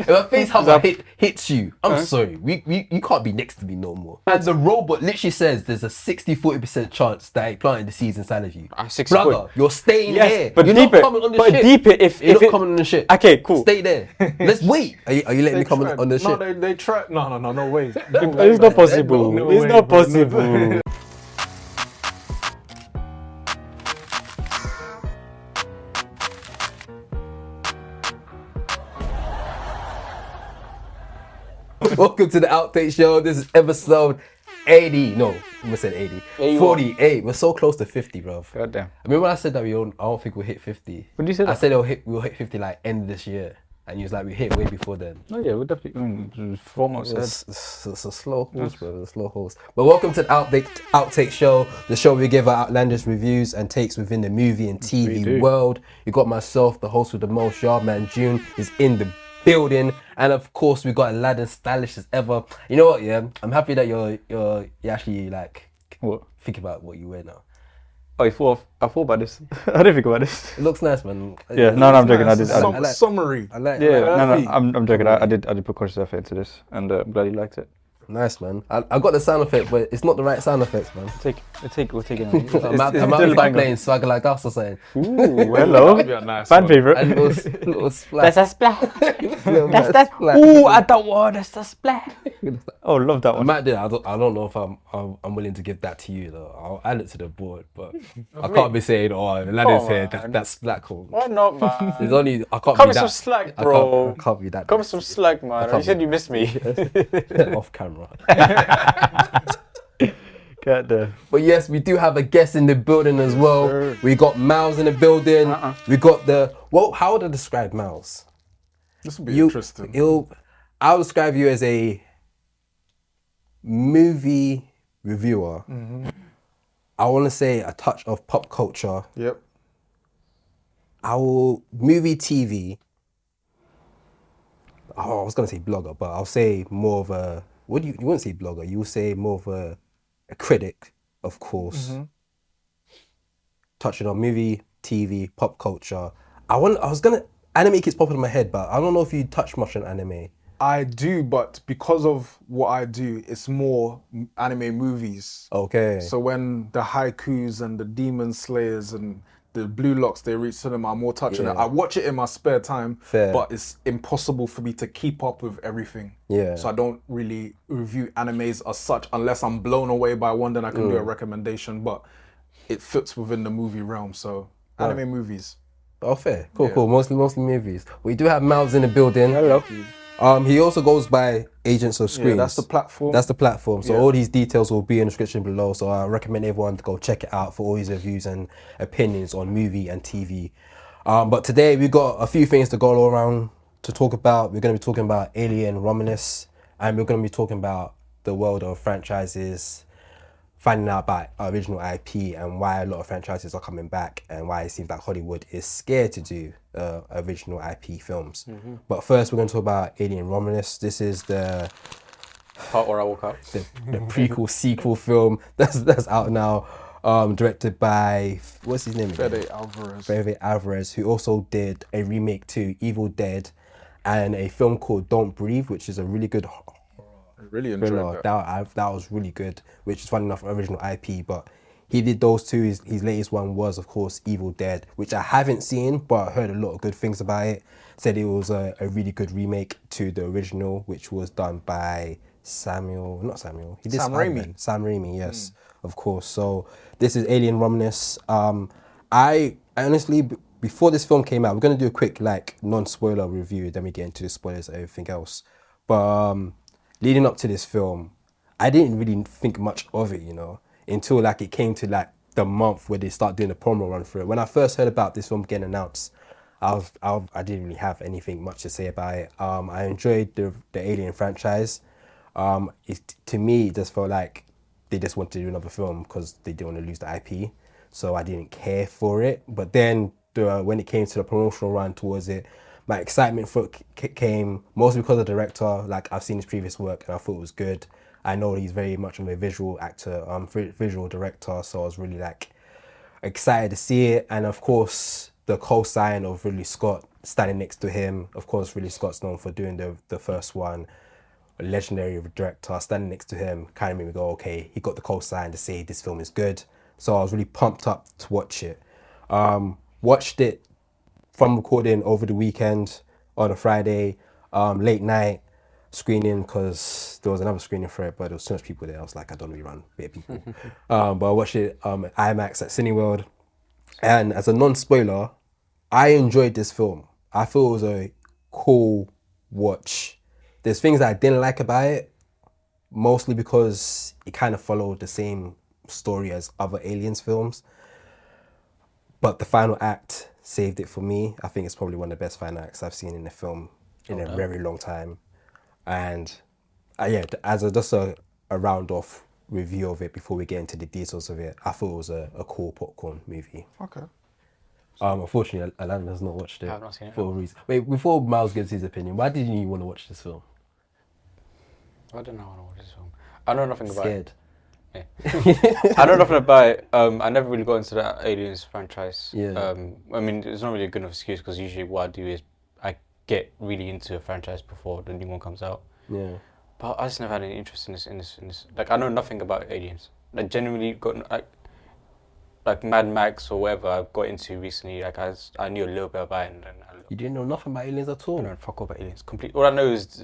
If a face hammer hits you, I'm sorry, you can't be next to me no more. And the robot literally says there's a 60-40% chance that it planted the seeds inside of you. 60 Brother, you're staying here. But you're deep not it. coming on the But ship. deep it if You're not it, coming on the ship. Okay, cool. Stay there. Let's wait. Are you letting me come on the ship? No, they try. No way. It's not possible. It's not possible. Welcome to the Outtake Show. This is episode 80. No, I almost said 80. 48. We're so close to 50, bro. God damn. I remember when I said that I don't think we'll hit 50. When did you say that? I said we'll hit 50 like end of this year. And you was like, we hit way before then. Oh yeah, we'll definitely 4 months. It's a slow horse, bro. It's a slow horse. But welcome to the Outtake Show, the show where we give our outlandish reviews and takes within the movie and TV world. You got myself, the host with the most, Yard Man June, is in the building, and of course we got Aladdin, stylish as ever. You know what? Yeah, I'm happy that you're actually like think about what you wear now. Oh, I thought about this. I didn't think about this. It looks nice, man. Yeah, no, I'm joking. Nice. Summary. I like. Yeah, no, I'm joking. I did put conscious effort into this, and I'm glad you liked it. Nice, man. I got the sound effect, but it's not the right sound effects, man. We'll take it. I'm out playing Swagger Like Us or something. Ooh, hello. Nice Fan favorite. A little splash. That's a splash. That's ooh, I don't want that's a splash. Oh, love that I one. might do. I don't know if I'm willing to give that to you though. I'll add it to the board, but I can't be saying, oh, Aladdin's here. That's black hole. Why not, man? There's only I can't Come be with that. some slack, bro. I can't be that. Come with some slack, man. You said you missed me. Off camera. Get there. But yes, we do have a guest in the building as well. Sure. We got Myles in the building. We got how would I describe Myles? This will be interesting. I'll describe you as a movie reviewer. I want to say a touch of pop culture. Yep. Movie TV. Oh, I was gonna say blogger, but I'll say more of a. You wouldn't say blogger. You would say more of a critic, of course. Touching on movie, TV, pop culture. Anime keeps popping in my head, but I don't know if you touch much on anime. I do, but because of what I do, it's more anime movies. Okay. So when the haikus and the demon slayers and the blue locks, they reach cinema, I'm more touching it. I watch it in my spare time, but it's impossible for me to keep up with everything. Yeah. So I don't really review animes as such unless I'm blown away by one, then I can do a recommendation, but it fits within the movie realm. So anime movies. Oh, fair. Cool. Mostly movies. We do have Myles in the building. Hello. He also goes by Agents of Screens. Yeah, that's the platform. So all these details will be in the description below. So I recommend everyone to go check it out for all his reviews and opinions on movie and TV. But today we got a few things to go around to talk about. We're going to be talking about Alien Romulus, and we're going to be talking about the world of franchises, finding out about original IP and why a lot of franchises are coming back and why it seems like Hollywood is scared to do original IP films. But first, we're going to talk about Alien Romulus. This is the Part where I woke up. the prequel sequel film that's out now, directed by what's his name? Fede Alvarez, who also did a remake to Evil Dead and a film called Don't Breathe, which is a really good. Really enjoyed that was really good, which is funny enough original IP, but he did those two. His latest one was of course Evil Dead, which I haven't seen but heard a lot of good things about it. Said it was a really good remake to the original, which was done by Sam Raimi, yes, of course. So this is Alien Romulus. I honestly, before this film came out, we're going to do a quick non-spoiler review, then we get into the spoilers and everything else, but leading up to this film, I didn't really think much of it, until it came to the month where they start doing the promo run for it. When I first heard about this film getting announced, I didn't really have anything much to say about it. I enjoyed the Alien franchise. To me, it just felt like they just wanted to do another film because they didn't want to lose the IP. So I didn't care for it. But then when it came to the promotional run towards it, my excitement for it came mostly because of the director. I've seen his previous work and I thought it was good. I know he's very much of a visual actor, visual director, so I was really excited to see it. And of course, the co-sign of Ridley Scott standing next to him. Of course, Ridley Scott's known for doing the first one. A legendary director, standing next to him kind of made me go, okay, he got the cosign to say this film is good. So I was really pumped up to watch it. Watched it from recording over the weekend on a Friday, late night screening, because there was another screening for it, but there was too much people there. I was like, I don't really run bit of people. But I watched it at IMAX at Cineworld. And as a non-spoiler, I enjoyed this film. I feel it was a cool watch. There's things that I didn't like about it, mostly because it kind of followed the same story as other Aliens films. But the final act saved it for me. I think it's probably one of the best final acts I've seen in a film in a very long time. And as just a round off review of it before we get into the details of it, I thought it was a cool popcorn movie. Okay. Unfortunately, Aladdin has not watched it. I've not seen it. For a reason. Wait, before Myles gives his opinion, why didn't you want to watch this film? I don't know how to watch this film. I know nothing about Scared. it. Yeah. I know nothing about it. I never really got into that Aliens franchise. Yeah. I mean, it's not really a good enough excuse because usually what I do is I get really into a franchise before the new one comes out. Yeah. But I just never had any interest in this. Like, I know nothing about Aliens. I genuinely got like Mad Max or whatever I got into recently. Like I knew a little bit about it, and then You didn't know nothing about aliens at all? I don't fuck all about aliens. Complete. All I know is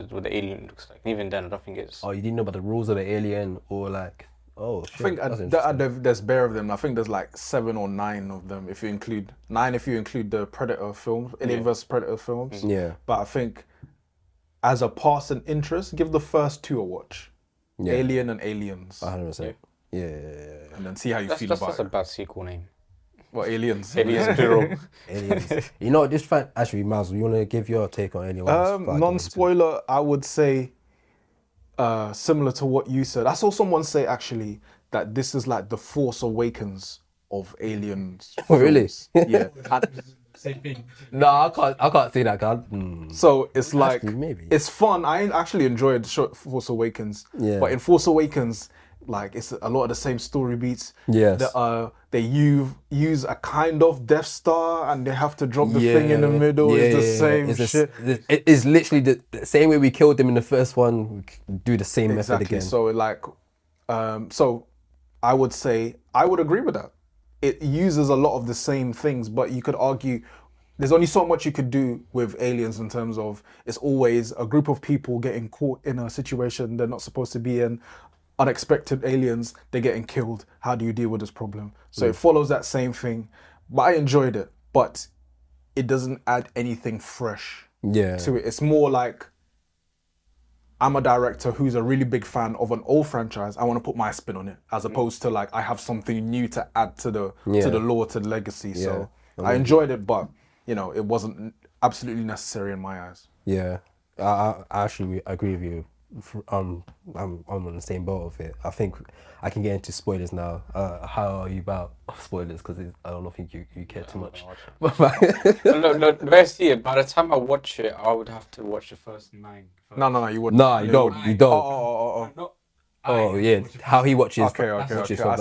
what the alien looks like. And even then, I don't think it's. Oh, you didn't know about the rules of the alien or like... Oh, shit. I think there's bare of them. I think there's like 7 or 9 of them if you include 9 if you include the Predator films, Alien vs Predator films. Yeah. But I think as a passing interest, give the first 2 a watch. Yeah. Alien and Aliens. 100%. Yeah. And then see how you feel about That's it. a bad sequel name. What, Aliens? Aliens plural. Aliens. You know, this fact, actually, Myles, you want to give your take on Alien? Non-spoiler, I would say similar to what you said. I saw someone say actually that this is like the Force Awakens of Aliens. Oh, really? Yeah. Same thing. No, I can't say that, God. So it's like Actually, maybe. it's fun. I actually enjoyed Force Awakens. Yeah. But in Force Awakens, like it's a lot of the same story beats. Yes. They use a kind of Death Star and they have to drop the thing in the middle. It's the same shit. It's literally the same way we killed them in the first one. We do the same method Exactly. again. So like, so I would say I would agree with that. It uses a lot of the same things, but you could argue there's only so much you could do with Aliens in terms of it's always a group of people getting caught in a situation they're not supposed to be in. Unexpected aliens, they're getting killed. How do you deal with this problem? So it follows that same thing. But I enjoyed it, but it doesn't add anything fresh to it. It's more like I'm a director who's a really big fan of an old franchise. I want to put my spin on it, as opposed to like I have something new to add to the lore, to the legacy. So I enjoyed it, but you know, it wasn't absolutely necessary in my eyes. Yeah, I actually agree with you. I'm on the same boat of it. I think I can get into spoilers now. How are you about spoilers? Because I don't think you care too much. No, the way I see it, by the time I watch it, I would have to watch the first 9. No, you wouldn't. No, you don't. You don't. Oh, Yeah, how he watches. Okay, I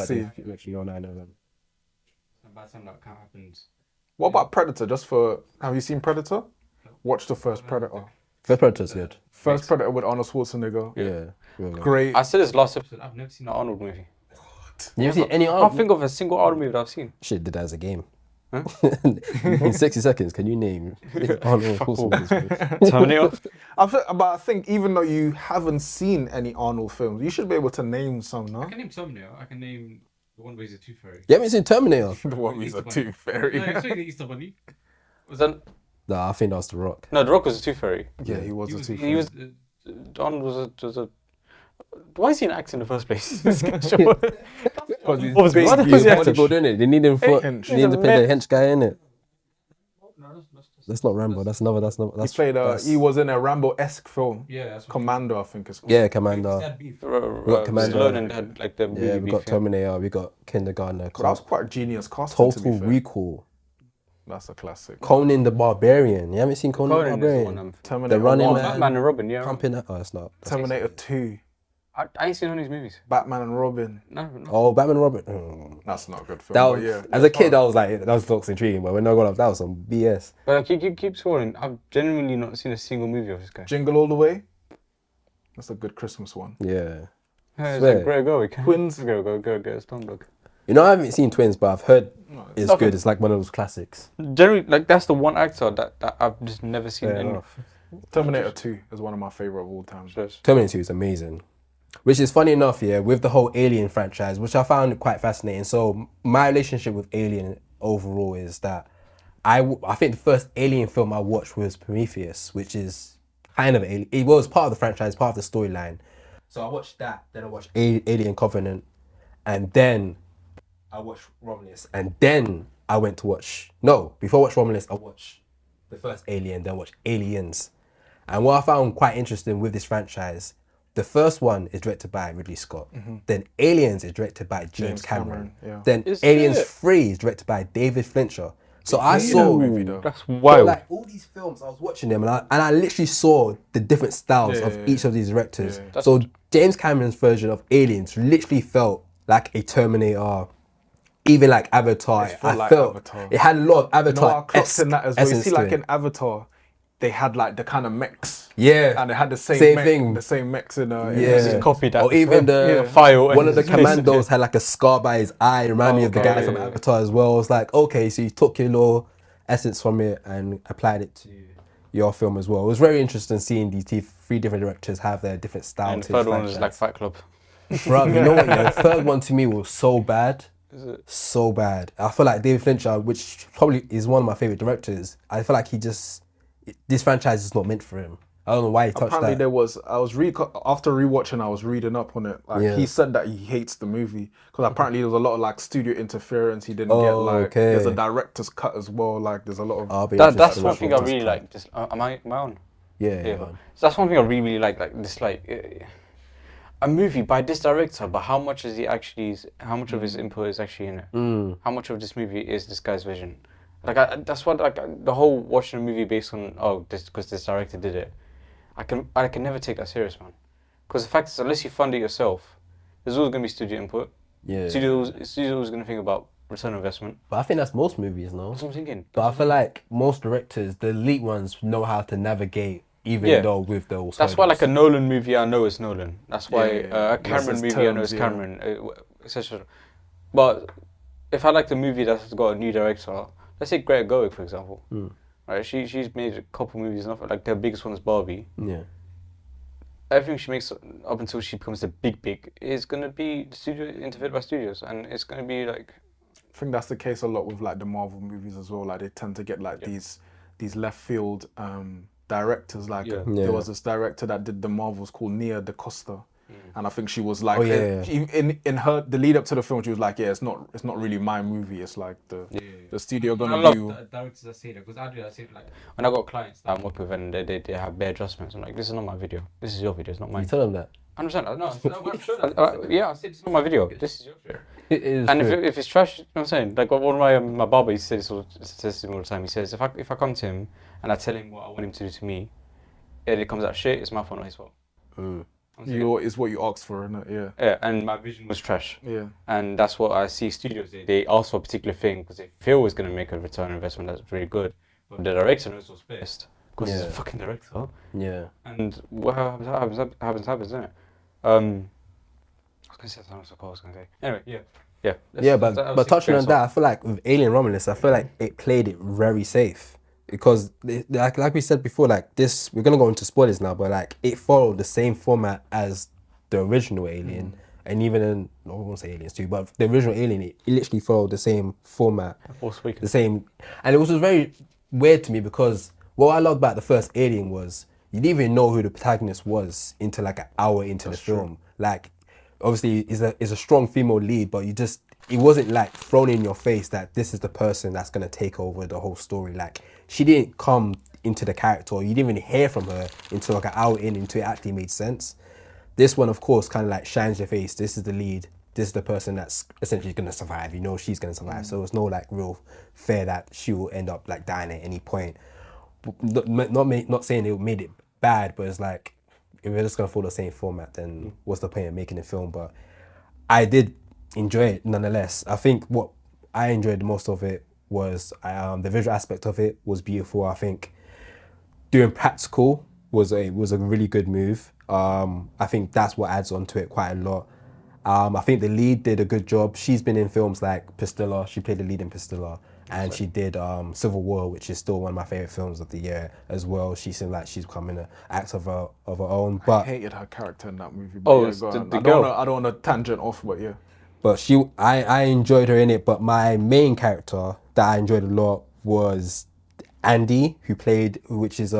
see. Actually, on 9/11. By the time that happens. What about Predator? Have you seen Predator? Watch the first Predator. First Predator's good. First Predator with Arnold Schwarzenegger. Yeah. Really. Great. I said this last episode. I've never seen an Arnold movie. You ever seen any I can't Arnold? think of a single Arnold movie that I've seen. Shit, did that as a game. Huh? In 60 seconds, can you name Arnold Schwarzenegger? Terminator. But I think even though you haven't seen any Arnold films, you should be able to name some, no? I can name Terminator. I can name the one where he's a tooth fairy. You haven't seen Terminator? The one with a tooth fairy. No, it's the Easter Bunny. Was that? Nah, I think that was The Rock. No, The Rock was a tooth fairy. Yeah, he was a tooth He fairy. was. Arnold was a. Why is he an actor in the first place? Because he's What was big. what was He's he got to acting? go, don't it? They need him for. Hench. They need to play the hench guy, innit? No, That's not Rambo. That's another. He was in a Rambo-esque film. yeah, that's what Commando, I think it's called. Yeah, Commander. Sad beef. got Commander. Stallone and had like the Yeah, we beef, got Terminator. We got Kindergartner. But that was quite genius casting, to Total be fair. Recall. That's a classic. Conan the Barbarian. You haven't seen Conan the Conan is the one Barbarian? I'm. Terminator The Running 1, Man. Batman and Robin, yeah. Pumping that. Oh, it's not. Terminator 2. I ain't seen none of these movies. Batman and Robin. No, no. Oh, Batman and Robin. That's not a good film. That but was, yeah. as a kid, that looks intriguing. But when I got up, that was some BS. But like, keep scrolling. I've genuinely not seen a single movie of this guy. Jingle All the Way. That's a good Christmas one. Yeah. It's Swear. like Greg Go. Twins. Go, get a stone dog. You know, I haven't seen Twins, but I've heard it's nothing. good. It's like one of those classics. Generally, like that's the one actor that I've just never seen. Fair Any. enough. Terminator 2 is one of my favorite of all time. Terminator 2 is amazing. Which is funny enough, yeah, with the whole Alien franchise, which I found quite fascinating. So my relationship with Alien overall is that I think the first Alien film I watched was Prometheus, which is kind of Alien. It was part of the franchise, part of the storyline. So I watched that, then I watched Alien Covenant, and then I watched Romulus, and then I went to watch... No, before I watched Romulus, I watched the first Alien, then I watched Aliens. And what I found quite interesting with this franchise, the first one is directed by Ridley Scott. Then Aliens is directed by James Cameron. Yeah. Then Is Aliens it? 3 is directed by David Fincher. So I hated saw... that movie, though. That's But wild. like all these films, I was watching them, and I literally saw the different styles of each of these directors. So James Cameron's version of Aliens literally felt like a Terminator, even like Avatar. I felt Avatar. it had a lot of No, I Avatar clocked in that as well. You essence see, to like it. in Avatar, they had like the kind of mechs. Yeah, And they had the same thing. The same mechs in Yeah. Just copied that. Or even the file. one of the and- commandos had like a scar by his eye, remind me of the Okay, guy yeah, from yeah. Avatar as well. It's like, okay, so you took your little essence from it and applied it to your film as well. It was very interesting seeing these three different directors have their different styles. And the third one was like Fight Club. Bro, you know what? Yeah, the third one to me was so bad. Is it? So bad. I feel like David Fincher, which probably is one of my favorite directors, I feel like this franchise is not meant for him. I don't know why he touched Apparently that. there was, after rewatching, I was reading up on it. Like Yeah. he said that he hates the movie because apparently there was a lot of like studio interference. He didn't get Oh, like. okay. There's a director's cut as well. Like there's a lot of. I'll be That's interested to one watch thing what I this really time. like. Just am I on? Yeah, Yeah. man. So that's one thing I really, really like. Like this, a movie by this director, but how much is he actually? How much of his input is actually in it? How much of this movie is this guy's vision? Like that's what the whole watching a movie based on this because this director did it. I can never take that serious, man. Because the fact is, unless you fund it yourself, there's always gonna be studio input. Yeah. Studios gonna think about return on investment. But I think that's most movies, no? That's what I'm thinking. But I feel like most directors, the elite ones, know how to navigate, even Yeah. though with those. That's why, hurdles. like a Nolan movie, I know it's Nolan. That's why Yeah. a Cameron That's his movie, I know terms, it's yeah. Cameron, etc. But if I like the movie that's got a new director, let's say Greta Gerwig, for example, right? She's made a couple movies, like the biggest one is Barbie. Yeah. Everything she makes up until she becomes the big is gonna be studio interfered by studios, and it's gonna be like. I think that's the case a lot with like the Marvel movies as well. Like they tend to get like these left field directors. Like Yeah. there was this director that did the Marvels called Nia DaCosta, and I think she was like, Oh, yeah. in her the lead up to the film, she was like, yeah, it's not really my movie. It's like the studio I gonna love do. directors that say that because I do that same like When I got clients that I'm working with and they have bare adjustments, I'm like, this is not my video. This is your video. It's not You mine. tell them that. I understand. No, I'm sure that, yeah, I said it's not my video. This is your shit. It is. And true. if it's trash, you know what I'm saying? Like one of my barber, he says to me all the time. He says, if I come to him and I tell him what I want him to do to me, and it comes out shit, it's my fault, not his fault. I'm saying, Is what you asked for, isn't it? Yeah. yeah, and my vision was trash. Yeah. And that's what I see studios, they ask for a particular thing because they feel it's going to make a return on investment that's really good. But the director knows what's best because he's a Yeah. fucking director. Yeah. And what happens, isn't it? I was going to say something else, I was going to say. Anyway, yeah. Yeah. Yeah, but touching on that, I feel like with Alien Romulus, I feel like it played it very safe because, like we said before, like this, we're gonna go into spoilers now, but like it followed the same format as the original Alien, and even in I won't say Aliens too, but the original Alien, it literally followed the same format, the same, and it was just very weird to me because what I loved about the first Alien was you didn't even know who the protagonist was until like an hour into the film, like. Obviously, is a strong female lead, but it wasn't like thrown in your face that this is the person that's gonna take over the whole story. Like she didn't come into the character, or you didn't even hear from her until like an hour in, until it actually made sense. This one, of course, kind of like shines your face. This is the lead. This is the person that's essentially gonna survive. You know she's gonna survive. So it's no like real fear that she will end up like dying at any point. Not saying it made it bad, but it's like if we're just gonna follow the same format, then what's the point of making a film? But I did enjoy it nonetheless. I think what I enjoyed the most of it was the visual aspect of it was beautiful. I think doing practical was a really good move. I think that's what adds on to it quite a lot. I think the lead did a good job. She's been in films like Pistilla. She played the lead in Pistilla, and she did Civil War, which is still one of my favorite films of the year as well. She seemed like she's becoming an actor of her own. I But hated her character in that movie. But Oh, yeah, it's go on. the I girl. don't want to tangent off, but yeah. But I enjoyed her in it. But my main character that I enjoyed a lot was Andy, which is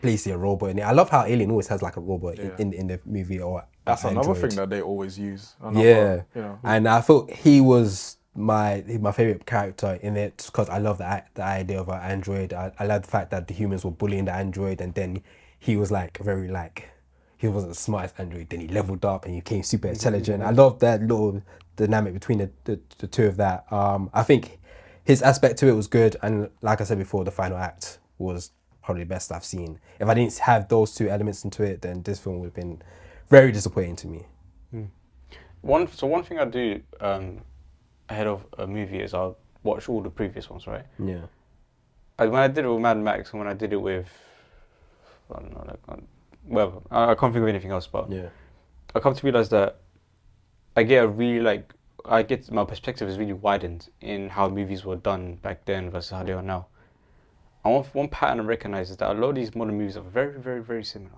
basically a robot in it. I love how Alien always has like a robot in the movie or That's another Android. thing that they always use. Yeah, You know, and I thought he was my favorite character in it because I love the idea of an android. I love the fact that the humans were bullying the android, and then he was like very like he wasn't the smartest android. Then he leveled up and he became super intelligent. I love that little dynamic between the two of that. I think his aspect to it was good, and like I said before, the final act was probably the best I've seen. If I didn't have those two elements into it, then this film would have been very disappointing to me. One thing I do ahead of a movie is I'll watch all the previous ones, right? Yeah. When I did it with Mad Max and when I did it with, I don't know, I can't think of anything else, but Yeah. I come to realize that my perspective is really widened in how movies were done back then versus how they are now. And one pattern I recognize is that a lot of these modern movies are very, very, very similar.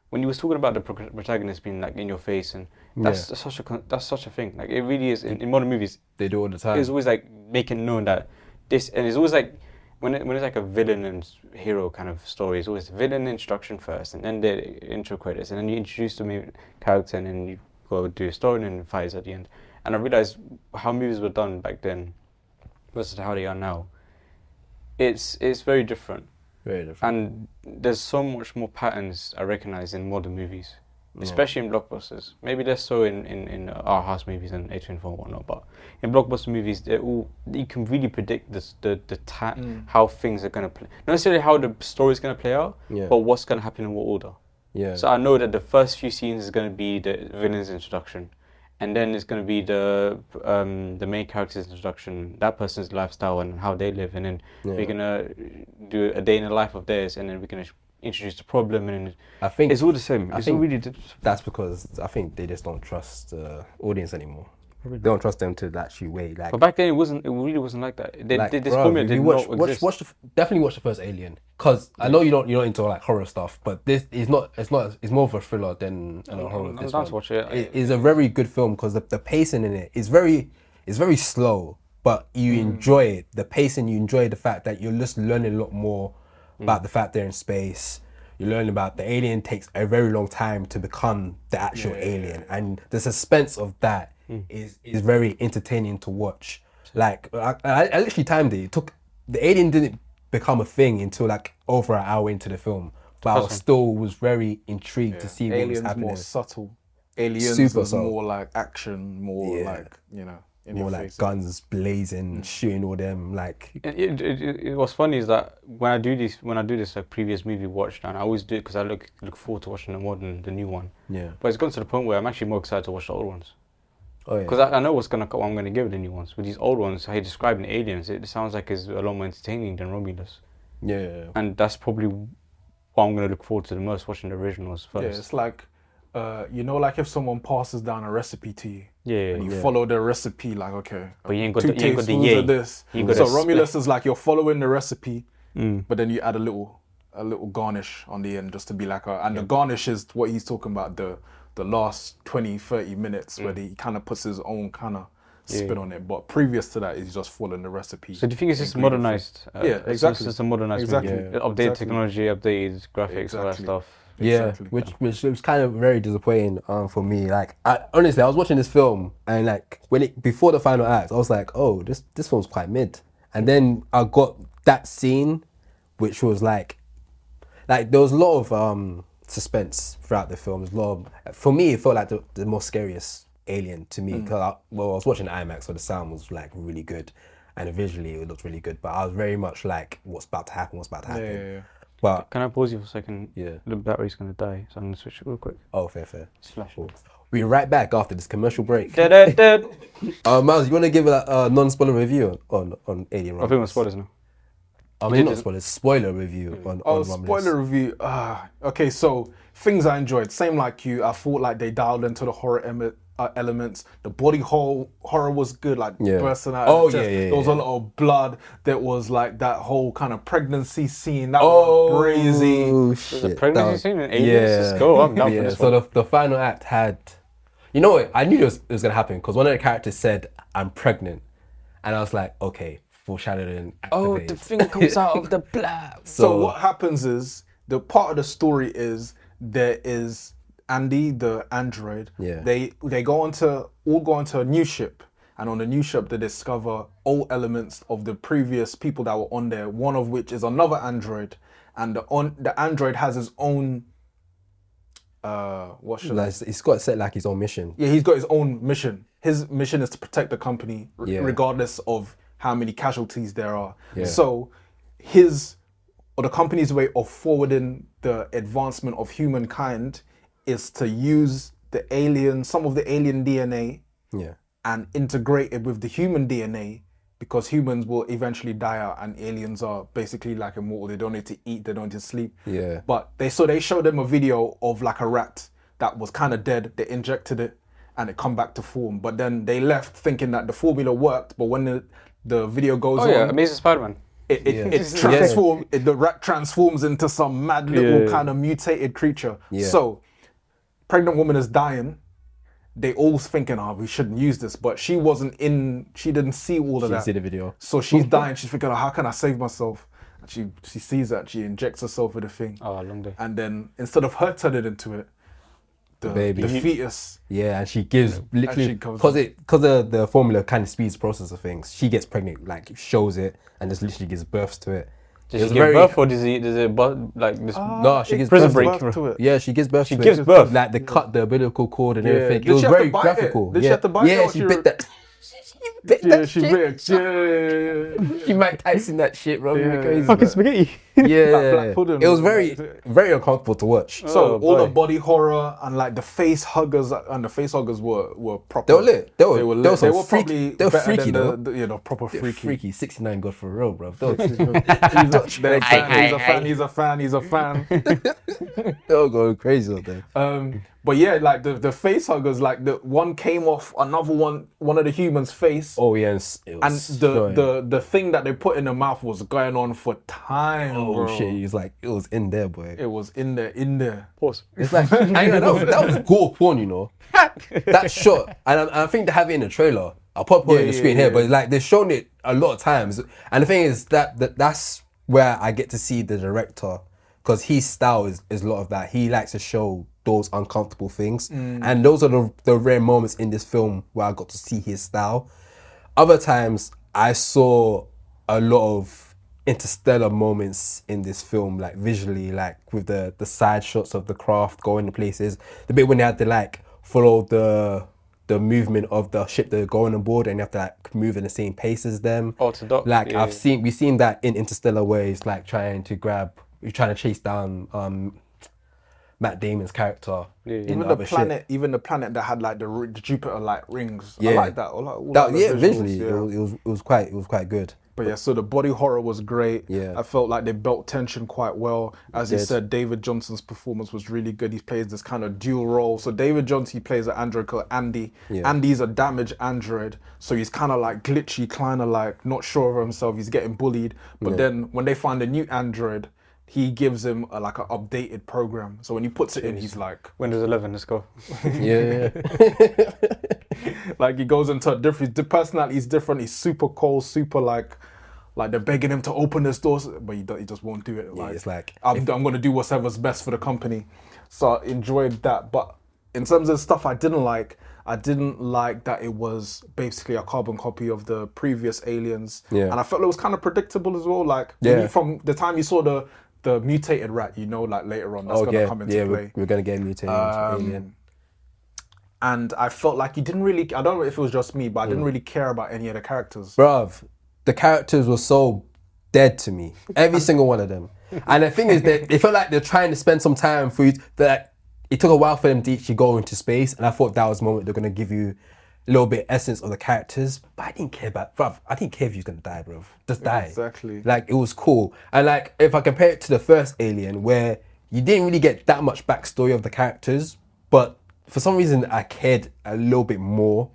When you was talking about the protagonist being like in your face, and that's such a thing. Like it really is in modern movies. They do all the time. It's always like making known that this, and it's always like when it's like a villain and hero kind of story. It's always villain introduction first, and then the intro credits, and then you introduce the main character, and then you go do a story, and then fights at the end. And I realized how movies were done back then versus how they are now. It's very different. Very different. And there's so much more patterns I recognize in modern movies, especially in blockbusters. Maybe less so in our house movies and A24 and whatnot, but in blockbuster movies, you can really predict how things are going to play. Not necessarily how the story is going to play out, but what's going to happen in what order. Yeah. So I know that the first few scenes is going to be the villain's introduction, and then it's going to be the main character's introduction, that person's lifestyle and how they live, and then we're going to do a day in the life of theirs, and then we're going to introduce the problem, and I think it's all the same. It's all really that's because I think they just don't trust the audience anymore. They don't trust them to actually wait. Like, but back then, it really wasn't like that. This bruv, formula if did you not exist. definitely watch the first Alien, because I know you're not into like horror stuff, but this is not. It's more of a thriller than a horror. I'm down to watch it. It is a very good film because the pacing in it is very slow, but you enjoy it. The pacing, you enjoy the fact that you're just learning a lot more about the fact they're in space. You learn about the alien takes a very long time to become the actual alien, and the suspense of that is very entertaining to watch. Like I literally timed it. The alien didn't become a thing until like over an hour into the film, but I was very intrigued to see what was happening. more subtle. Aliens Super is subtle. more like action, more like in More your like face. guns blazing, shooting all them like. What's funny is that when I do this like previous movie watch, and I always do it because I look forward to watching the new one. Yeah. But it's gone to the point where I'm actually more excited to watch the old ones. Oh yeah. Because I know what I'm going to give the new ones. With these old ones, how you describing aliens, it sounds like it's a lot more entertaining than Romulus. Yeah. And that's probably what I'm going to look forward to the most, watching the originals first. Yeah, it's like, like if someone passes down a recipe to you, and you yeah. follow the recipe, like, okay, But you ain't got 2 the tablespoons yay. of this. You ain't got So the Romulus is like you're following the recipe, but then you add a little garnish on the end just to be like and the garnish is what he's talking about, the last 20-30 minutes where he kind of puts his own kind of spin on it, but previous to that he's just following the recipe. So do you think it's just modernized? Exactly. It's just a modernized Exactly. movie. Updated technology, updated graphics, all that stuff. Exactly. Which was kind of very disappointing for me. Like, honestly, I was watching this film and like before the final act, I was like, oh, this film's quite mid. And then I got that scene, which was like there was a lot of suspense throughout the film. There's a lot of, for me, it felt like the most scariest Alien to me because I was watching IMAX, so the sound was like really good, and visually it looked really good. But I was very much like, what's about to happen? Yeah. But Can I pause you for a second? Yeah. The battery's gonna die, so I'm gonna switch it real quick. oh, fair. It's flashing. Cool. We'll be right back after this commercial break. Da-da-da. Myles, you want to give a non-spoiler review on Alien Romulus? I think we're spoilers now. I mean, not spoilers, spoiler review on Romulus. Spoiler review. Okay, so things I enjoyed. Same like you. I thought like they dialed into the horror elements. The body horror was good, like bursting out. Oh, of the chest. yeah. There was a lot of blood. There was like that whole kind of pregnancy scene. That was crazy. Oh, shit. The pregnancy scene in Aliens? Yeah. Let's go. I'm down for this So one. the final act had... You know what? I knew it was going to happen because one of the characters said, I'm pregnant. And I was like, okay, foreshadowing activated. the thing comes out of the blab. So what happens is, the part of the story is, there is Andy, the android. Yeah. They all go onto a new ship, and on the new ship they discover old elements of the previous people that were on there. One of which is another android, and the android has his own. He's got set like his own mission. Yeah, he's got his own mission. His mission is to protect the company, regardless of how many casualties there are. Yeah. So, the company's way of forwarding the advancement of humankind is to use some of the alien DNA, and integrate it with the human DNA, because humans will eventually die out, and aliens are basically like immortal. They don't need to eat, they don't need to sleep. Yeah. But they showed them a video of like a rat that was kind of dead. They injected it and it come back to form. But then they left thinking that the formula worked. But when the video goes on, Amazing Spider-Man. the rat transforms into some mad little kind of mutated creature. Yeah. So, pregnant woman is dying. They all thinking, we shouldn't use this, but she didn't see all of that. She see the video. So she's dying, she's thinking, how can I save myself? And she sees that, she injects herself with the thing. Oh, long day. And then instead of her turning into it, the baby. the fetus. Yeah, and she gives literally, comes because the formula kind of speeds the process of things. She gets pregnant, like shows it, and just literally gives birth to it. Does she give birth, or does it like this? No, she gives prison birth break to it. Yeah, she gives birth. She to gives it. birth. Like they cut the umbilical cord and everything. Did It was she have to very bite graphical. it? Did she have to bite it, Yeah, or she she bit that. She bit it. She Mike Tyson that shit, bro. Yeah. Crazy, Fucking bro. spaghetti. Yeah, Black pudding. it was very uncomfortable to watch. So all the boy. body horror and like the face huggers, and the face huggers were proper. They were lit. They were lit. lit. They were probably They were better freaky than though. the proper freaky. Freaky. 69 God for real, bro. They were He's a fan. they were going crazy out there. But yeah, like the face huggers, like the one came off another one of the humans' face. Oh yes, it And was the thing that they put in the mouth was going on for time. oh bro. shit, he's like it was in there, boy. It was in there. Pause. It's like I know, that was gore porn, you know. That shot, and I think they have it in the trailer. I'll put it on the screen here, but like they've shown it a lot of times. And the thing is that's where I get to see the director, because his style is a lot of that. He likes to show those uncomfortable things, and those are the rare moments in this film where I got to see his style. Other times I saw a lot of interstellar moments in this film, like visually, like with the side shots of the craft going to places. The bit when they had to like follow the movement of the ship they're going on board, and you have to like move in the same pace as them. Oh, to dock. Like Yeah, we've seen that in Interstellar, where he's like trying to chase down Matt Damon's character. Even the the other planet, even the planet that had like the Jupiter like rings. Yeah. I like that. I like all That, the yeah, visuals, visually, yeah. it was quite good. But yeah, so the body horror was great. Yeah. I felt like they built tension quite well. As you did. said, David Johnson's performance was really good. He plays this kind of dual role. So David Johnson, he plays an android called Andy. Yeah. Andy's a damaged android. So he's kind of like glitchy, kind of like not sure of himself. He's getting bullied. But then when they find a new android, he gives him like an updated program. So when he puts it in, he's like... Windows 11, let's go. Yeah. Like he goes into a different... The personality is different. He's super cold, super like they're begging him to open this door, but he just won't do it. Like, it's like... I'm going to do whatever's best for the company. So I enjoyed that. But in terms of stuff I didn't like that it was basically a carbon copy of the previous Aliens. Yeah. And I felt it was kind of predictable as well. Like from the time you saw the mutated rat, you know, like later on that's going to come into play. We're going to get a mutated alien. And I felt like you didn't really, I don't know if it was just me, but I didn't really care about any of the characters. Bruv, the characters were so dead to me. Every single one of them. And the thing is that it felt like they're trying to spend some time for you. That it took a while for them to actually go into space, and I thought that was the moment they're gonna give you a little bit essence of the characters. But I didn't care about, bruv. I didn't care if he was gonna die, bruv. Just die. Exactly. Like it was cool. And like if I compare it to the first Alien, where you didn't really get that much backstory of the characters, but for some reason I cared a little bit more.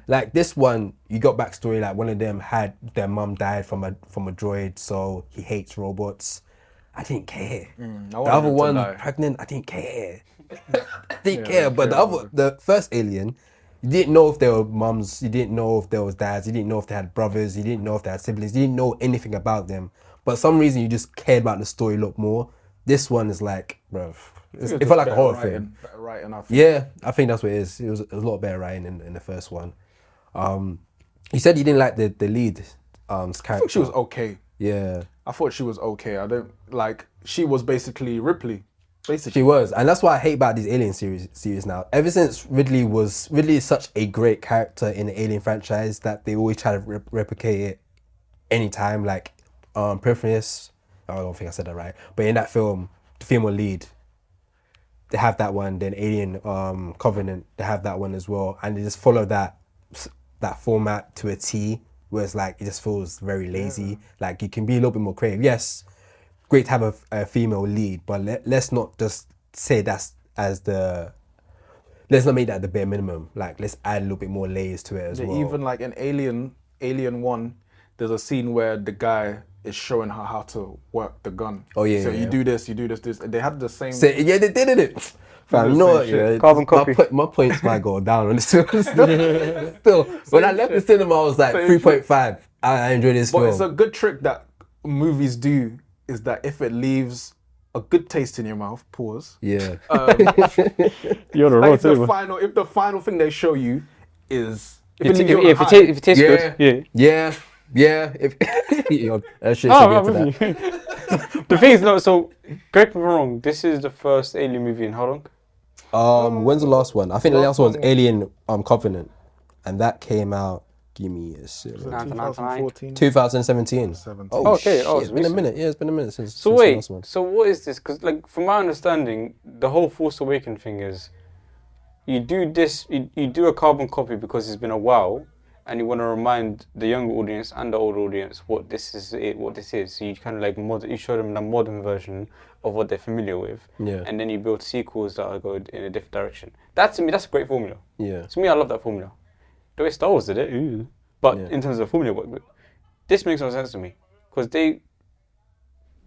Like this one, you got backstory. Like one of them had their mum died from a droid, so he hates robots. I didn't care. The other one pregnant, I didn't care. I didn't care. But the first Alien, you didn't know if there were mums, you didn't know if there was dads, you didn't know if they had brothers, you didn't know if they had siblings, you didn't know anything about them. But for some reason you just cared about the story a lot more. This one is like, bruv, it felt like a horror film. Better writing, I think. Yeah, I think that's what it is. It was a lot better writing in the first one. You said you didn't like the lead character. I think she was okay. Yeah. I thought she was okay. I don't like. She was basically Ripley. She was, and that's what I hate about these Alien series now. Ever since Ridley is such a great character in the Alien franchise that they always try to replicate it anytime. Like Prometheus, I don't think I said that right, but in that film, the female lead, they have that one. Then Alien Covenant, they have that one as well, and they just follow that format to a T. Where it's like it just feels very lazy. Like you can be a little bit more creative. Yes, great to have a female lead, but let's not just say let's not make that the bare minimum. Like let's add a little bit more layers to it as well. Even like in Alien 1, there's a scene where the guy is showing her how to work the gun. Oh yeah. So yeah. you do this. They had the same. Yeah, they did it. Fam, you know what? Yeah, Carbon copy. My points might go down on this film. Still, when I left the cinema, I was like 3.5. I enjoyed this But film. it's a good trick that movies do is that if it leaves a good taste in your mouth, pause. Yeah. You're the Like if the final thing they show you is if it tastes good, Yeah. If that shit Oh, should I'm get to with you. The thing is, no. So, correct me if I'm wrong. This is the first Alien movie in how long? that. When's the last one? I think the last one's Alien Covenant, and that came out. Give me a second. 2014. 2017. 17. Oh, Okay, shit, oh, it's it's been a recent. minute. Yeah, it's been a minute since. So since the last wait, one. so what is this? Because like from my understanding, the whole Force Awakens thing is, you do this, you do a carbon copy because it's been a while, and you want to remind the younger audience and the older audience what this is. So you kind of like you show them the modern version of what they're familiar with, Yeah. and then you build sequels that are going in a different direction. That to me, that's a great formula. Yeah. To me, I love that formula. The way Star Wars did it, but Yeah. in terms of formula, this makes no sense to me because they.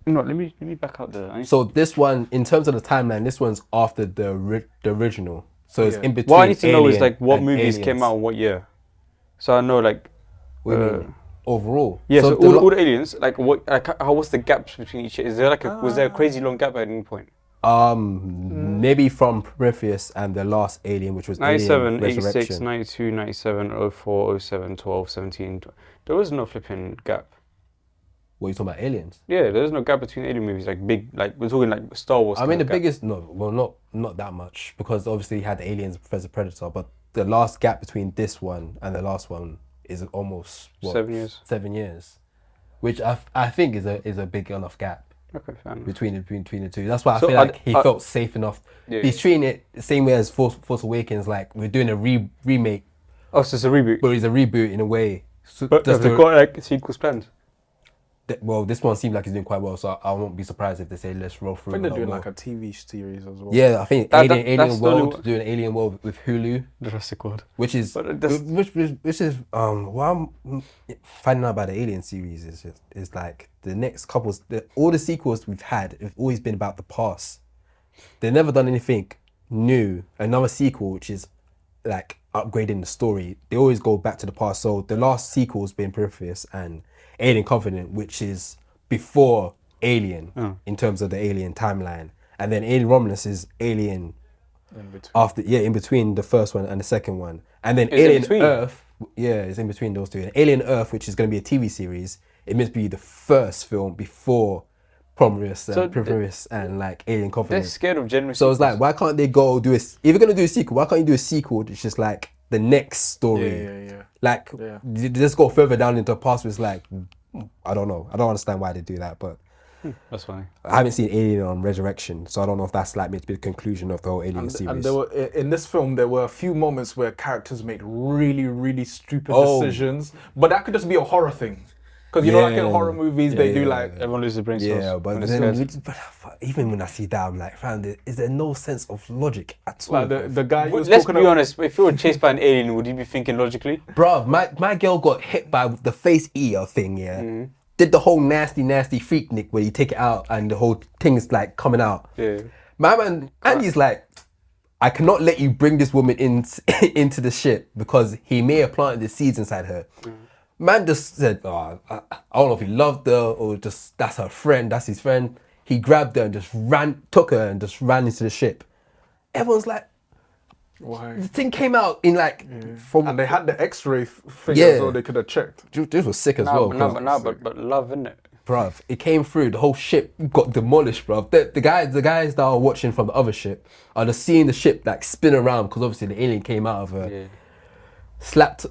No, let me back out the. So this one, in terms of the timeline, this one's after the original. So it's in between. What I need to know is Alien like what and movies Aliens. came out in what year, so I know like. What do you mean? Overall. Yeah, so, the all the aliens, like what, how what's the gaps between each? Is there like was there a crazy long gap at any point? Maybe from Prometheus and the last Alien, which was 97, Alien 86, Resurrection. 92, 97, 04, 07, 12, 17. There was no flipping gap. What are you talking about? Aliens? Yeah, there's no gap between alien movies. Like big, like we're talking like Star Wars. I mean, kind the of gap. biggest, not that much, because obviously you had the Aliens Professor Predator, but the last gap between this one and the last one is almost 7 years. 7 years, which I think is a big enough gap Okay, fair enough. between the two. That's why I So feel like he felt safe enough. Yeah, He's treating it the same way as Force Awakens, like we're doing a remake, Oh, so it's a reboot. but it's a reboot in a way. So But have they got like sequels planned? well, this one seems like it's doing quite well, so I won't be surprised if they say let's roll I through. think they're a lot doing more. like a TV series as well. Yeah, I think That's Alien the only World one- doing Alien World with Hulu, Jurassic World. which is But that's- which is what I'm finding out about the Alien series is like the next couples, all the sequels we've had have always been about the past. They've never done anything new. Another sequel which is like upgrading the story. They always go back to the past. So the last sequel's been Prometheus and Alien Covenant, which is before Alien in terms of the Alien timeline, and then Alien Romulus is Alien In between. after in between the first one and the second one, and then Is it Alien between? Earth, it's in between those two. And Alien Earth, which is going to be a TV series, it must be the first film before Prometheus and like Alien They're Covenant. scared of general. So it's like, why can't they go do if you're gonna do a sequel, why can't you do a sequel that's just like the next story? Yeah. Like Yeah. you just go further down into the past. Where it's like I don't know. I don't understand why they do that, but That's funny. I haven't seen Alien on Resurrection, so I don't know if that's like meant to be the conclusion of the whole Alien series. And there were in this film there were a few moments where characters made really stupid Oh. decisions, but that could just be a horror thing, because you know, like in Yeah. horror movies, they do Yeah. like Everyone loses brain cells. Yeah, but when it's then scared. even when I see that, I'm like, fam, is there no sense of logic at all? like the guy who was Let's talking be honest. If you were chased by an alien, would you be thinking logically? Bruv, my girl got hit by the face eater thing, yeah. Mm-hmm. Did the whole nasty freak nick where you take it out and the whole thing's like coming out. Yeah. My man, Andy's like, I cannot let you bring this woman into the ship because he may have planted the seeds inside her. Man just said, oh, I don't know if he loved her or just that's her friend, that's his friend. He grabbed her and just took her and just ran into the ship. Everyone's like, why, the thing came out in like, from, and they had the X-ray thing Yeah. as well. They could have checked. this was sick as well. 'cause- But love, innit? Bruv, it came through. The whole ship got demolished, bruv. The guys that are watching from the other ship are just seeing the ship like spin around because obviously the alien came out of her, Yeah. slapped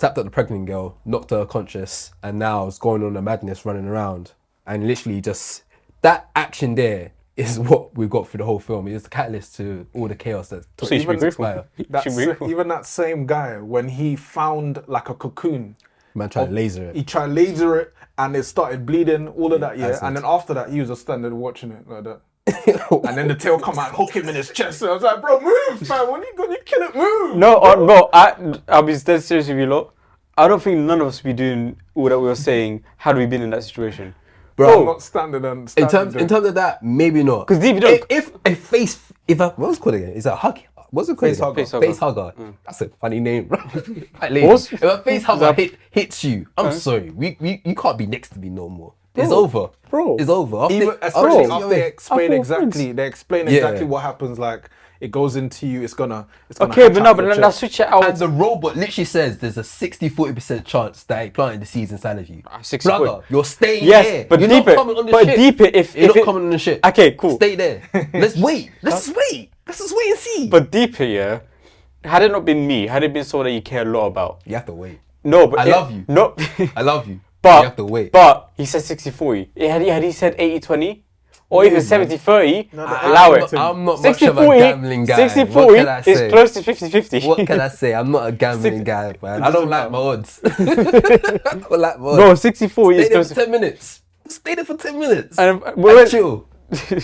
up the pregnant girl, knocked her unconscious, and now it's going on a madness running around. And literally just that action there is what we got through the whole film. It is the catalyst to all the chaos that took So you should be grateful. transpire. Even that same guy, when he found like a cocoon, Man tried to laser it. he tried to laser it and it started bleeding, all of that, yeah. acid. And then after that, he was just standing and watching it like that. And then the tail come out, hook him in his chest. So I was like, bro, move, man. When you gonna kill it, move. No, bro. I'll be dead serious with you lot. I don't think none of us would be doing all that we were saying had we been in that situation. Bro, I'm not standing and in standing. terms of that, maybe not. 'Cause deep down- if a what's it called again? Is that a hug? What's it called? Face hugger. Face hugger. That's a funny name, bro. What? If a face hugger hits you, I'm sorry. You can't be next to me no more. It's over, Bro. It's over. Even, especially Bro. after they explain thought exactly, they explain Yeah. exactly what happens. Like it goes into you, it's gonna. Okay, hatch but out no, your but then chest. switch it out. And the robot literally says there's a 60-40% chance that it planted the seeds inside of you. 60 Brother, point. you're staying Yes, there. but you're deep not it. coming on the But ship. deep it if you're if not it, coming on the ship. Okay, cool. Stay there. Let's wait. Let's just wait. Let's just wait and see. But deeper, yeah. Had it not been me, had it been someone that you care a lot about. you have to wait. No, but I love you. No, I love you. but you have to wait. But he said 60-40. Had he said 80-20 or even 70-30, No, allow it. I'm not much of a 60-40 gambling guy. What can I 60-40 is say? close to 50-50. What can I say? I'm not a gambling guy, man. I don't like my odds. I don't like my Bro, odds. 60-40 Stay is there close for to 10 minutes. Stay there for 10 minutes. And, And chill.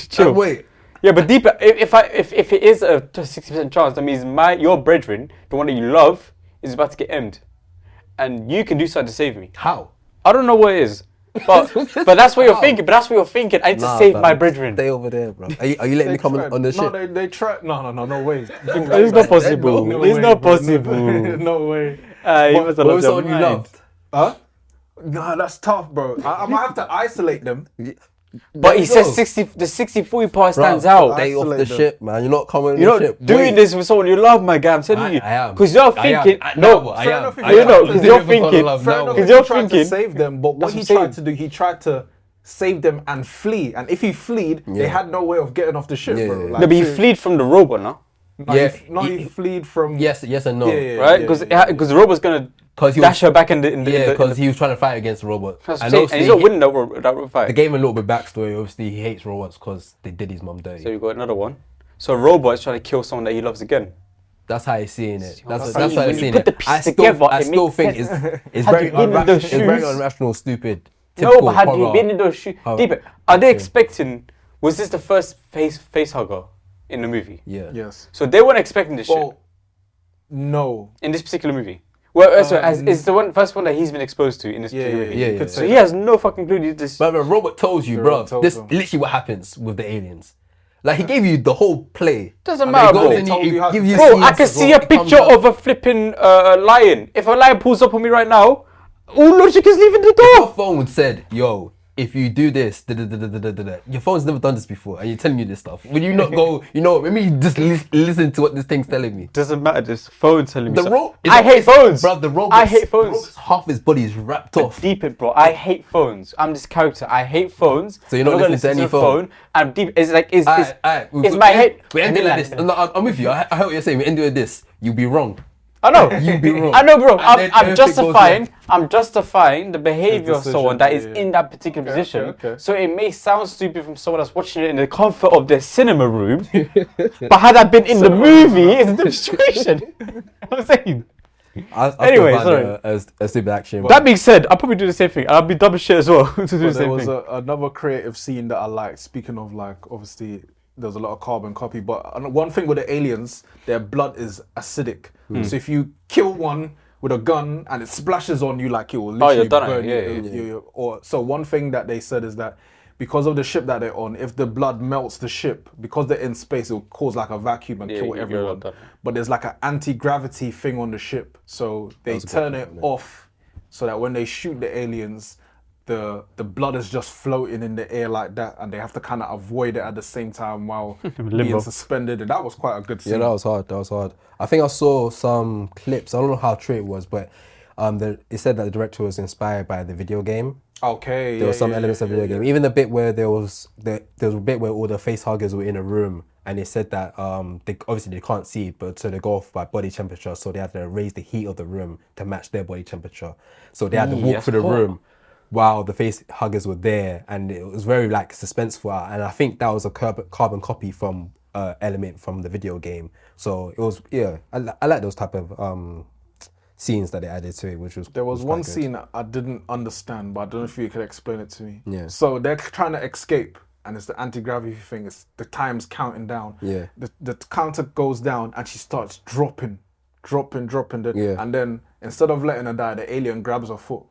chill. And wait. Yeah, but deeper. If it is a 60% chance, that means your brethren, the one that you love, is about to get emmed, and you can do something to save me. How? I don't know what it is, but that's what you're thinking. But that's what you're thinking. I need to save man. my brethren. Stay over there, bro. Are you letting me come on the ship? No, they tried. No way. It's not possible. No It's way, not bro. possible. No way. You must have What lost was your someone you mind. loved? Huh? No, that's tough, bro. I might have to isolate them. But he There you says go. the 60-40 part Bro, stands out. Stay off the Isolate them. ship, man. You're not coming on You're the not ship. doing Wait. this with someone you love, my guy. I'm telling you. I am. Because you're I am. thinking. No, I fair am. enough if I you am. know, 'cause Because you're never thinking- gonna love Fair no enough one. if you're he tried thinking- to save them, but what That's he what I'm tried saying. to do, he tried to save them and flee. And if he fled, they Yeah. had no way of getting off the ship, Yeah, bro. yeah. Like, No, but he so- fled from the robot now, No, Yeah, he fled from. Yes and no. Yeah, yeah, right? Because the robot's gonna 'Cause he dash was- her back in the. Yeah, because he was trying to fight against the robot. That's what I'm And saying, obviously and he's not he- winning that fight. They gave him a little bit backstory. Obviously, he hates robots because they did his mum dirty. So you got another one. So a robot is trying to kill someone that he loves again. That's how he's seeing it. That's how how when he's you seeing put it. the pieces I still, together, I it still makes think sense. it's Had very you been in those it's very shoes? irrational, stupid. No, typical but had you horror. been in those shoes? horror Deeper. Are they action. expecting? Was this the first face hugger in the movie? Yeah. Yes. So they weren't expecting this shit Well, no. in this particular movie. Well, so it's the first one that he's been exposed to in this particular movie. yeah, you yeah. could So say he that. has no fucking clue. This. But the robot tells you, The bro, robot tells this them. literally what happens with the aliens. Like, he gave you the whole play. Doesn't And matter, he bro. goes and Told you how to gives you take Bro, scenes I can as see well. a It comes picture up. of a flipping lion. If a lion pulls up on me right now, all logic is leaving the Your door. phone said, yo, if you do this, your phone's never done this before, and you're telling me this stuff. Will you not go, let me just listen to what this thing's telling me? Doesn't matter. This phone telling me. The robot. I hate phones, Bro, the robot. I hate phones. Half his body is wrapped off. Deep it, bro. I hate phones. I'm this character. I hate phones. So you're not I'm gonna listening to listen any the phone? I'm deep. It's like is Alright, is my head. We end it like this. No, I'm with you. I heard what you're saying. We end it with this. You'll be wrong. I know. You'd be wrong. I know, bro. And then I'm everything goes justifying. left. I'm justifying the behavior of someone that is decision, yeah. in that particular position. okay. So it may sound stupid from someone that's watching it in the comfort of their cinema room, but had I been in the movie, it's a different situation. You know what I'm saying. I Anyway, still sorry. find it a stupid action. That being said, I'll probably do the same thing. I'll be double shit as well to do the But there same was thing. another creative scene that I liked. Speaking of like, obviously, there's a lot of carbon copy. But one thing with the aliens, their blood is acidic. So if you kill one with a gun and it splashes on you, like it will literally you're done. burn Yeah, you. Or so one thing that they said is that because of the ship that they're on, if the blood melts the ship, because they're in space, it will cause like a vacuum and kill you're everyone. done. But there's like an anti-gravity thing on the ship, so they turn it off so that when they shoot the aliens, the blood is just floating in the air like that, and they have to kind of avoid it at the same time while being suspended. And that was quite a good scene. Yeah, that was hard. That was hard. I think I saw some clips. I don't know how true it was, but it said that the director was inspired by the video game. Okay, There were some elements of the video game. Even the bit where there was a bit where all the face huggers were in a room, and they said that they obviously they can't see, but so they go off by body temperature, so they have to raise the heat of the room to match their body temperature. So they had to walk that's through the hot. room while the face huggers were there, and it was very like suspenseful. And I think that was a carbon copy from element from the video game. So it was I like those type of scenes that they added to it, which was There was quite one good. scene I didn't understand, but I don't know if you could explain it to me. Yeah. So they're trying to escape, and it's the anti-gravity thing. It's the time's counting down. Yeah. The counter goes down, and she starts dropping. Yeah. And then instead of letting her die, the alien grabs her foot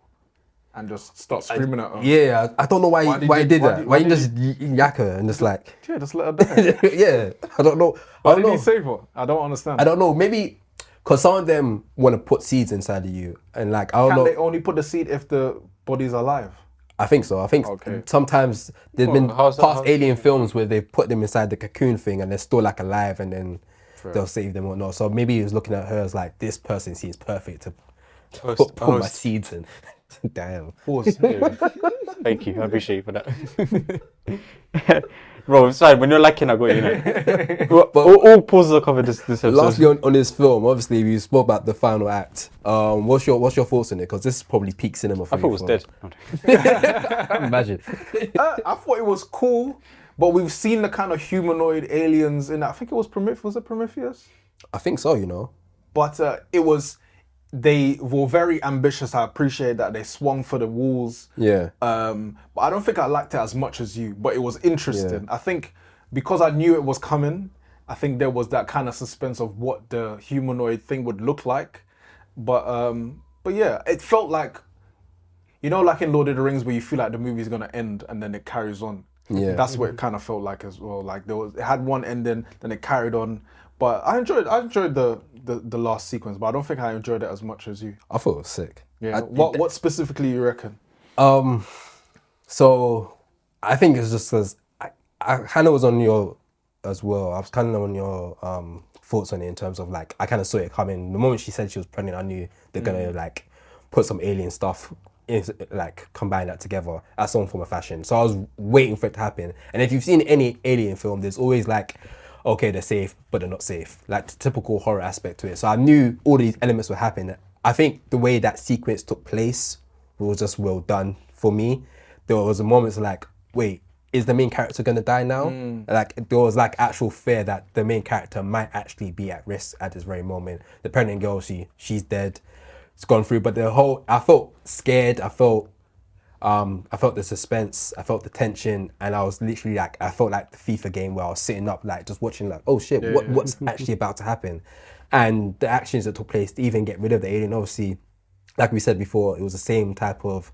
and just starts screaming at her. Yeah, I don't know why Why did he you- did why that. did- Why why you did just yak her and just like Yeah, just let her die. yeah, I don't know. I Why don't did he know. save her? I don't understand. I don't know. Maybe because some of them want to put seeds inside of you, and like I don't Can know. they only put the seed if the body's alive? I think so. I think Okay. sometimes there's been how's that- past how's- alien films where they put them inside the cocoon thing and they're still like alive, and then they'll save them or not. So maybe he was looking at her as like, this person seems perfect to put my host. seeds in. Damn. Pause. Thank you. I appreciate you for that. Bro, it's fine. When you're lacking, I got you. Know. all pauses are covered this episode. Lastly, on this film, obviously we spoke about the final act. What's your thoughts on it? Because this is probably peak cinema for I you. thought it was dead. Imagine. I thought it was cool, but we've seen the kind of humanoid aliens in that. I think it was Prometheus. Was it Prometheus? I think so. You know. But they were very ambitious. I appreciate that they swung for the walls. Yeah. But I don't think I liked it as much as you. But it was interesting. I think because I knew it was coming, I think there was that kind of suspense of what the humanoid thing would look like. But yeah, it felt like, you know, like in Lord of the Rings, where you feel like the movie's gonna end and then it carries on. Yeah. That's what it kind of felt like as well. Like it had one ending, then it carried on. But I enjoyed the last sequence, but I don't think I enjoyed it as much as you. I thought it was sick. Yeah. What specifically you reckon? So I think it's just because I kind of was on your as well. I was kind of on your thoughts on it in terms of like I kind of saw it coming. The moment she said she was pregnant, I knew they're gonna like put some alien stuff in, like combine that together as some form of fashion. So I was waiting for it to happen. And if you've seen any alien film, there's always like, okay, they're safe, but they're not safe. Like the typical horror aspect to it. So I knew all these elements would happen. I think the way that sequence took place was just well done for me. There was a moment like, wait, is the main character gonna die now? Like there was like actual fear that the main character might actually be at risk at this very moment. The pregnant girl, she's dead. It's gone through, but I felt scared. I felt the suspense, I felt the tension, and I was literally like, I felt like the FIFA game where I was sitting up, like just watching, like, oh shit, what's actually about to happen? And the actions that took place to even get rid of the alien, obviously, like we said before, it was the same type of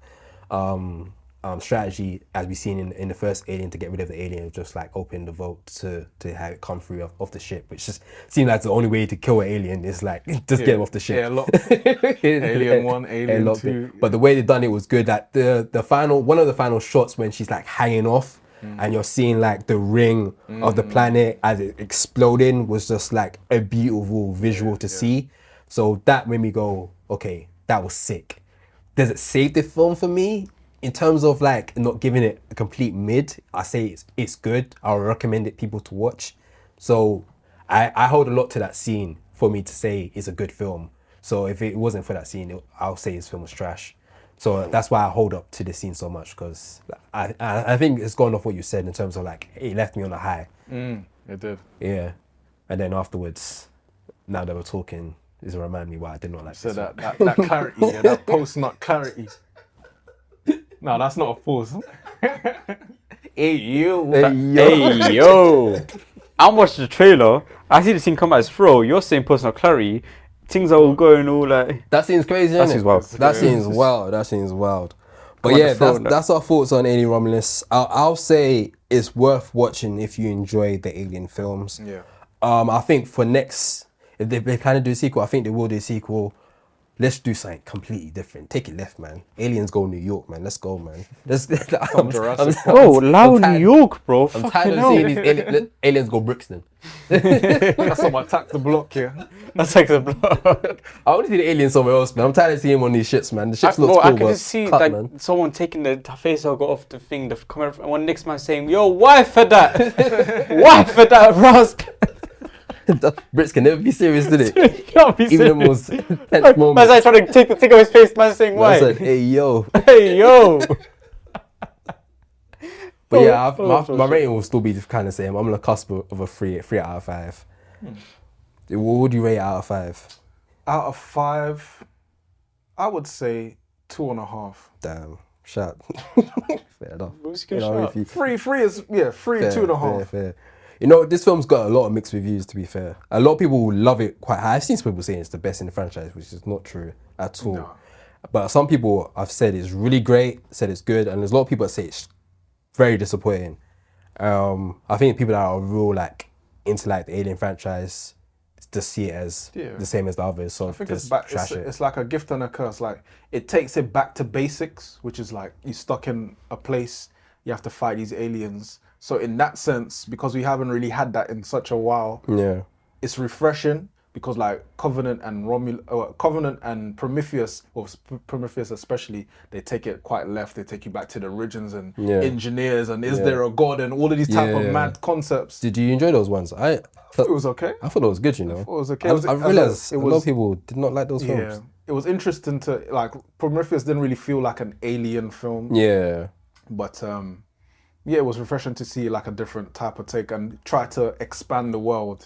strategy as we seen in the first Alien to get rid of the alien, just like open the vote to have it come through off the ship, which just seemed like the only way to kill an alien is like just get him off the ship. Alien 1, Alien 2. But the way they done it was good. That one of the final shots when she's like hanging off and you're seeing like the ring of the planet as it exploding was just like a beautiful visual to see. So that made me go, okay, that was sick. Does it save the film for me? In terms of like not giving it a complete mid, I say it's good. I'll recommend it people to watch. So I hold a lot to that scene for me to say it's a good film. So if it wasn't for that scene, I'll say his film was trash. So that's why I hold up to this scene so much, because I think it's gone off what you said in terms of like it left me on a high. It did. Yeah, and then afterwards, now that we're talking, it's remind me why I did not like So this. that clarity, yeah, that post-nut clarity. No, that's not a pause. Hey, you. Hey, yo. I watched the trailer. I see the scene come out as Fro. You're saying personal clarity. Things are all going all like... That seems crazy, That innit? seems wild. That seems wild. That seems wild. But Come on, yeah, the phone, that's our thoughts on Alien Romulus. I'll say it's worth watching if you enjoy the Alien films. Yeah. I think for next, if they plan to do a sequel, I think they will do a sequel. Let's do something completely different. Take it left, man. Aliens go New York, man. Let's go, man. Jurassic Bro, Lao New York, bro. I'm tired of seeing these aliens go Brixton. That's some attack the block here. That's like the block. I want to see the aliens somewhere else, man. I'm tired of seeing them on these ships, man. The ships look Bro, cool, I can but just see cut, like man. someone taking the face logo off the thing, the camera, and one next man saying, "Yo, why for that? Why for that, Rusk?" Brits can never be serious, did it? You can't be Even the serious. most tense Man's moments. like trying to take the thing off his face. Man saying, I "Why?" said, hey, yo. Hey, yo. But yeah, my rating will still be kind of the same. I'm on the cusp of a 3 out of 5. What would you rate it out of 5? Out of 5, I would say 2.5. Damn. Shout. Fair enough. Who's You gonna know, shout? if you- 3 is, yeah, 3, fair, 2.5. fair. You know, this film's got a lot of mixed reviews, to be fair. A lot of people love it quite high. I've seen some people saying it's the best in the franchise, which is not true at all. No. But some people have said it's really great, said it's good, and there's a lot of people that say it's very disappointing. I think people that are real like into like the Alien franchise just see it as the same as the others. So I think just it's back. trash it. It's like a gift and a curse. Like it takes it back to basics, which is like you're stuck in a place. You have to fight these aliens. So in that sense, because we haven't really had that in such a while, Yeah. it's refreshing. Because like Covenant and Prometheus, or Prometheus especially, they take it quite left. They take you back to the origins and engineers and is there a god and all of these type of mad concepts. Did you enjoy those ones? It was okay. I thought it was good, you know. It was okay. I realized a lot of people did not like those Yeah, films. it was interesting to like Prometheus didn't really feel like an alien film, Yeah. but yeah, it was refreshing to see like a different type of take and try to expand the world.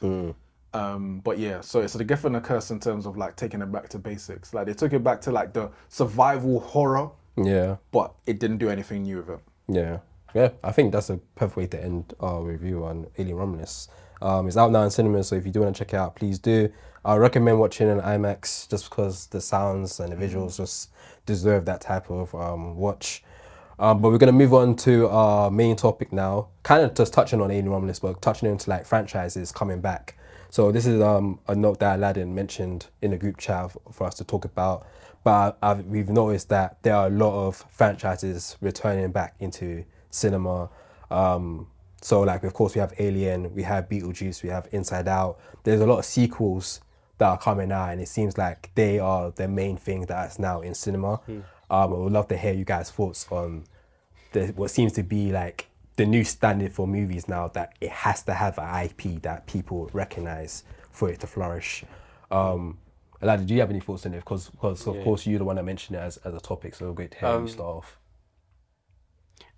But yeah, so it's a gift and a curse in terms of like taking it back to basics. Like they took it back to like the survival horror, Yeah. but it didn't do anything new with it. Yeah. Yeah. I think that's a perfect way to end our review on Alien Romulus. It's out now in cinemas, so if you do want to check it out, please do. I recommend watching in IMAX just because the sounds and the visuals just deserve that type of watch. But we're going to move on to our main topic now. Kind of just touching on Alien Romulus, but touching into like franchises coming back. So this is a note that Aladdin mentioned in the group chat for us to talk about. But we've noticed that there are a lot of franchises returning back into cinema. So like, of course, we have Alien, we have Beetlejuice, we have Inside Out. There's a lot of sequels that are coming out, and it seems like they are the main thing that's now in cinema. I would love to hear you guys' thoughts on what seems to be like the new standard for movies now, that it has to have an IP that people recognize for it to flourish. Aladdin, do you have any thoughts on it? Because of course you're the one that mentioned it as a topic, so great to hear you start off.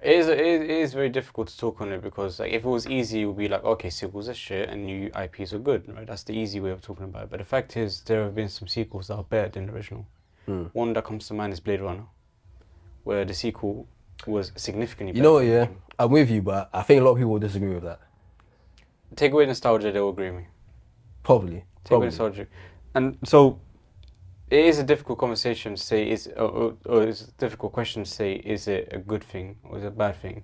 It is very difficult to talk on it because like if it was easy, it would be like, okay, sequels are shit and new IPs are good, right? That's the easy way of talking about it. But the fact is, there have been some sequels that are better than the original. One that comes to mind is Blade Runner, where the sequel was significantly better. You know what, yeah, I'm with you, but I think a lot of people will disagree with that. Take away nostalgia, they will agree with me. Probably. Take away nostalgia. And so, it is a difficult conversation to say, or it's a difficult question to say, is it a good thing or is it a bad thing?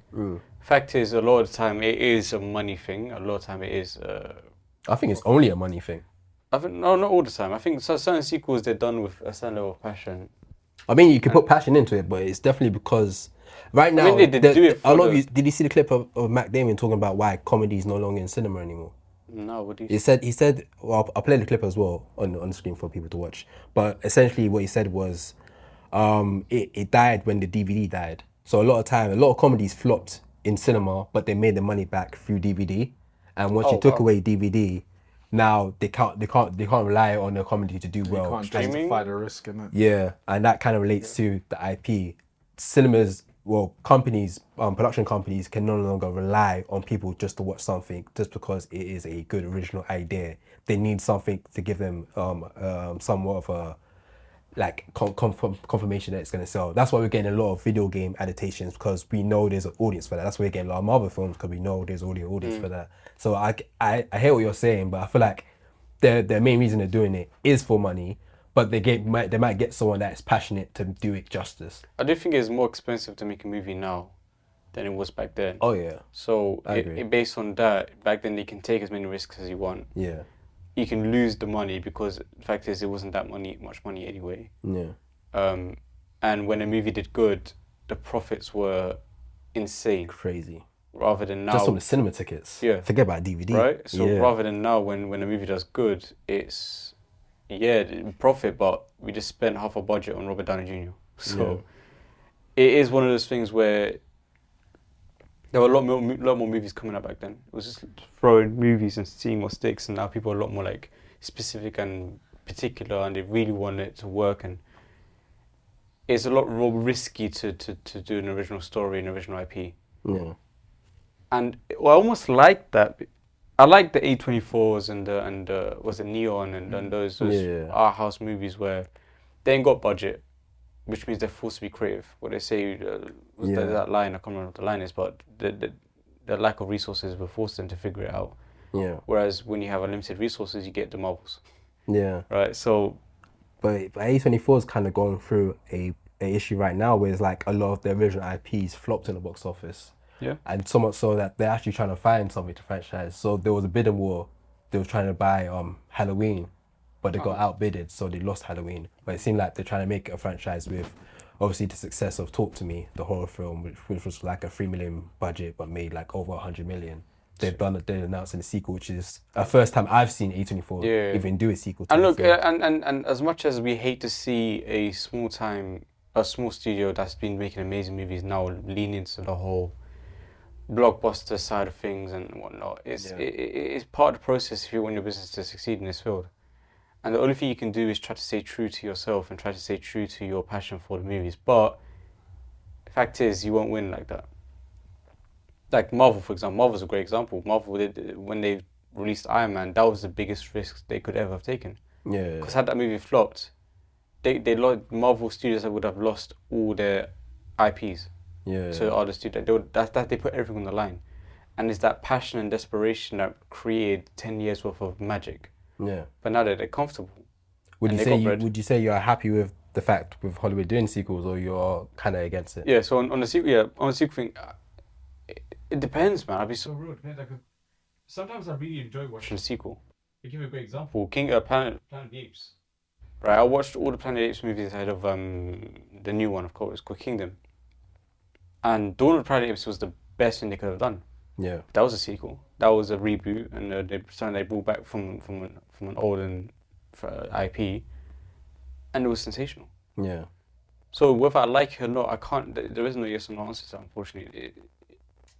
Fact is, a lot of the time, it is a money thing. A lot of the time, it is... I think it's only a money thing. I think, no, not all the time. I think certain sequels, they're done with a certain level of passion. I mean, you can put passion into it, but it's definitely because right now, they did do it for did you see the clip of Matt Damon talking about why comedy is no longer in cinema anymore? No, what do you He said, well, I'll play the clip as well on the screen for people to watch. But essentially what he said was, it died when the DVD died. So a lot of comedies flopped in cinema, but they made the money back through DVD. And once you took away DVD, now they can't rely on the comedy to do You well. can't Streaming? justify the risk in it. Yeah, and that kind of relates to the IP. Cinemas, well, companies, production companies can no longer rely on people just to watch something just because it is a good original idea. They need something to give them somewhat of a like confirmation that it's going to sell. That's why we're getting a lot of video game adaptations, because we know there's an audience for that. That's why we're getting a lot of Marvel films, because we know there's already an audience for that. So I hear what you're saying, but I feel like their main reason they're doing it is for money, but they might get someone that's passionate to do it justice. I do think it's more expensive to make a movie now than it was back then. Oh yeah, So I agree. based on that, back then they can take as many risks as you want. yeah, You can lose the money because the fact is it wasn't that much money anyway. yeah, And when a movie did good, the profits were insane. crazy. Rather than now, Just from the cinema tickets. Yeah. Forget about DVD. right? So yeah. rather than now, when a movie does good, it's profit, but we just spent half a budget on Robert Downey Jr. So it is one of those things where there were a lot more movies coming out back then. It was just throwing movies and seeing what sticks, and now people are a lot more like specific and particular, and they really want it to work, and it's a lot more risky to do an original story, an original IP. Yeah. And I almost like that. I like the A24s and was it Neon and those Yeah. art house movies where they ain't got budget, which means they're forced to be creative. What they say, that line, I can't remember what the line is, but the lack of resources will force them to figure it out. Yeah. Whereas when you have unlimited resources, you get the Marvels, Yeah. right? So But A24 is kind of going through a issue right now where it's like a lot of their original IPs flopped in the box office. yeah, And so much so that they're actually trying to find something to franchise. So there was a bidding war. They were trying to buy Halloween, but they got outbidded, so they lost Halloween. But it seemed like they're trying to make a franchise with obviously the success of Talk to Me, the horror film, which was like a 3 million budget but made like over 100 million. They're announcing a sequel, which is a first time I've seen A24 even do a sequel to and a look, film. and as much as we hate to see a small studio that's been making amazing movies now lean into the whole blockbuster side of things and whatnot, it's part of the process if you want your business to succeed in this field. And the only thing you can do is try to stay true to yourself and try to stay true to your passion for the movies. But the fact is, you won't win like that. Like Marvel, for example. Marvel's a great example. Marvel, when they released Iron Man, that was the biggest risk they could ever have taken. Yeah. Because had that movie flopped, they lost, Marvel Studios would have lost all their IPs. Yeah. So other studios, they put everything on the line. And it's that passion and desperation that created 10 years worth of magic. Yeah. But now that they're comfortable. Would and you they say got bread. would you say you're happy with the fact with Hollywood doing sequels, or you're kind of against it? Yeah, so on the sequel thing, it depends, man. I'd be So so real, depends. Like, sometimes I really enjoy watching. watching the sequel. To give you a great example, For Planet Planet of the Apes. Right, I watched all the Planet of the Apes movies ahead of the new one, of course, called Kingdom. And Dawn of the Planet of the Apes was the best thing they could have done. Yeah. That was a sequel. That was a reboot, and they brought back from an olden IP, and it was sensational. Yeah. So whether I like it or not, I can't. There is no yes or no answer to that, unfortunately.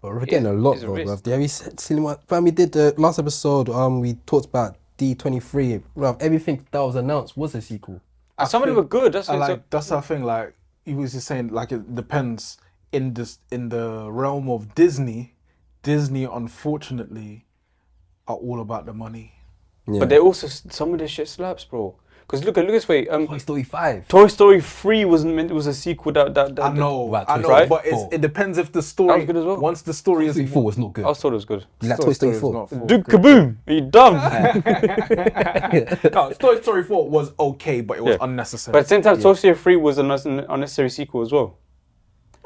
But we're getting a lot it's a though, risk. bruv. Have you seen what we did the last episode? We talked about D23. Bruv, everything that was announced was a sequel. And some of them were good. That's I what like that's the thing. Like he was just saying, like it depends in the realm of Disney. Disney, unfortunately, are all about the money. Yeah. But they also some of this shit slaps, bro. Because look this way. Toy Story 5. Toy Story 3 was a sequel that I know, Right, I know, Toy Story but 4. it depends if the story. That was good as well. Once the story Toy is Story 4 was not good. I thought it was good. You like Toy Story is 4? not full. Dude, kaboom! Are you dumb? No, Toy Story 4 was okay, but it was Yeah. unnecessary. But at the same time, Toy Story 3 was an unnecessary sequel as well.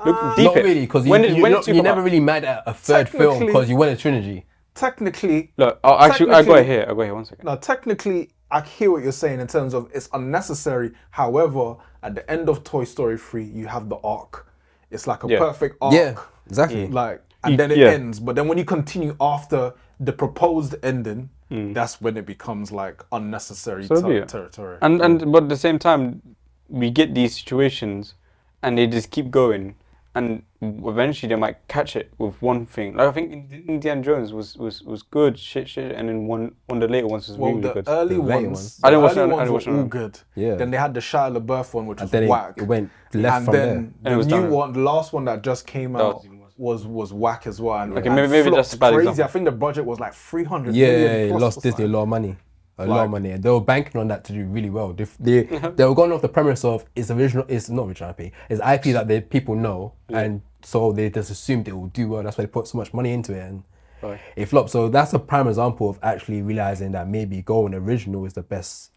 Look, deep Not it. really, because When did you're Super- never really mad at a third film Technically- because you went a trilogy. technically, Look, I got Technically- it here. I got it here. 1 second. no, technically, I hear what you're saying in terms of it's unnecessary. However, at the end of Toy Story 3, you have the arc. It's like a Yeah. perfect arc. Yeah, exactly. Like, and then it Yeah. ends. But then when you continue after the proposed ending, that's when it becomes like unnecessary So be it. territory. And but at the same time, we get these situations, and they just keep going, and eventually they might catch it with one thing. Like I think Indiana Jones was good, shit, and then one of the later ones was Well, really the good. early The later ones, ones. the I didn't watch early it, I ones didn't were watch it. all good. Yeah. Then they had the Shia LaBeouf one, which was then whack. it went left And from then there. And it was the new downhill. one, the last one that just came out was whack as well. And, Okay, and maybe flopped that's a bad crazy. example. I think the budget was like 300 Yeah, million it plus lost or Disney a something. lot of money. A lot Like- of money. And they were banking on that to do really well. They were going off the premise of it's not original IP. It's IP that people know. And so they just assumed it will do well. That's why they put so much money into it. And Right. it flopped. So that's a prime example of actually realizing that maybe going original is the best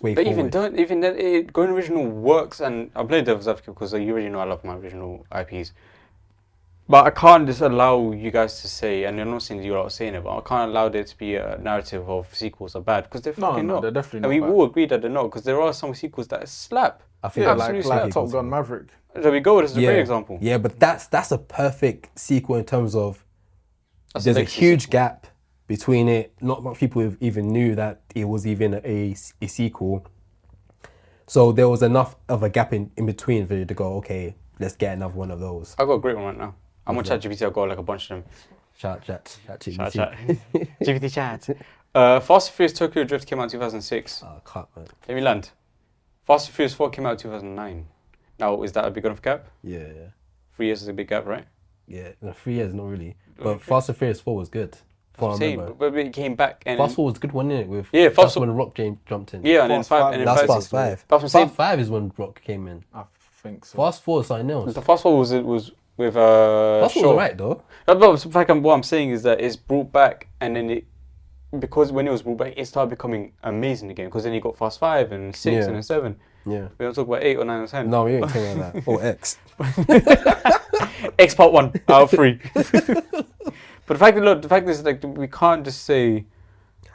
way But forward. even that going original works, and I play devil's advocate because you already know I love my original IPs. But I can't just allow you guys to say, and I'm not saying you are saying it, but I can't allow there to be a narrative of sequels are bad because they're fucking No, not. they're definitely and not we bad. all agree that they're not because there are some sequels that slap. I think Yeah, Absolutely like slap. Top Gun Maverick. There we go. This is a great example. Yeah, but that's a perfect sequel in terms of That's there's a legacy huge sequel. gap between it. Not much people even knew that it was even a sequel. So there was enough of a gap in between for you to go, okay, let's get another one of those. I got a great one right now. I'm on ChatGPT. I got like a bunch of them. Chat. Chat. GPT chat. Fast and Furious Tokyo Drift came out in 2006. Oh, cut, man. Let me land. Fast and Furious 4 came out in 2009. Now, is that a big enough gap? Yeah. 3 years is a big gap, right? Yeah. No, 3 years, not really. But Fast and Furious 4 was good. I'm saying, but it came back and Fast 4 was a good one, innit? With Yeah, Fast that's 4 when Rock jumped in. yeah, and then Fast 5 5 and then That's 5. Fast 5. That's what I'm saying. Fast 5 is when Rock came in. I think so. Fast 4 is something else. The Fast 4 was with Fast 4 Shaw. was alright though. But in fact, what I'm saying is that it's brought back, and then because when it was brought back, it started becoming amazing again. Because then you got Fast 5 and 6 Yeah. and then 7. Yeah. We don't talk about 8 or 9 or 10. No, we ain't talking about that. Or X. X part 1 out of 3. But the fact is, like, we can't just say.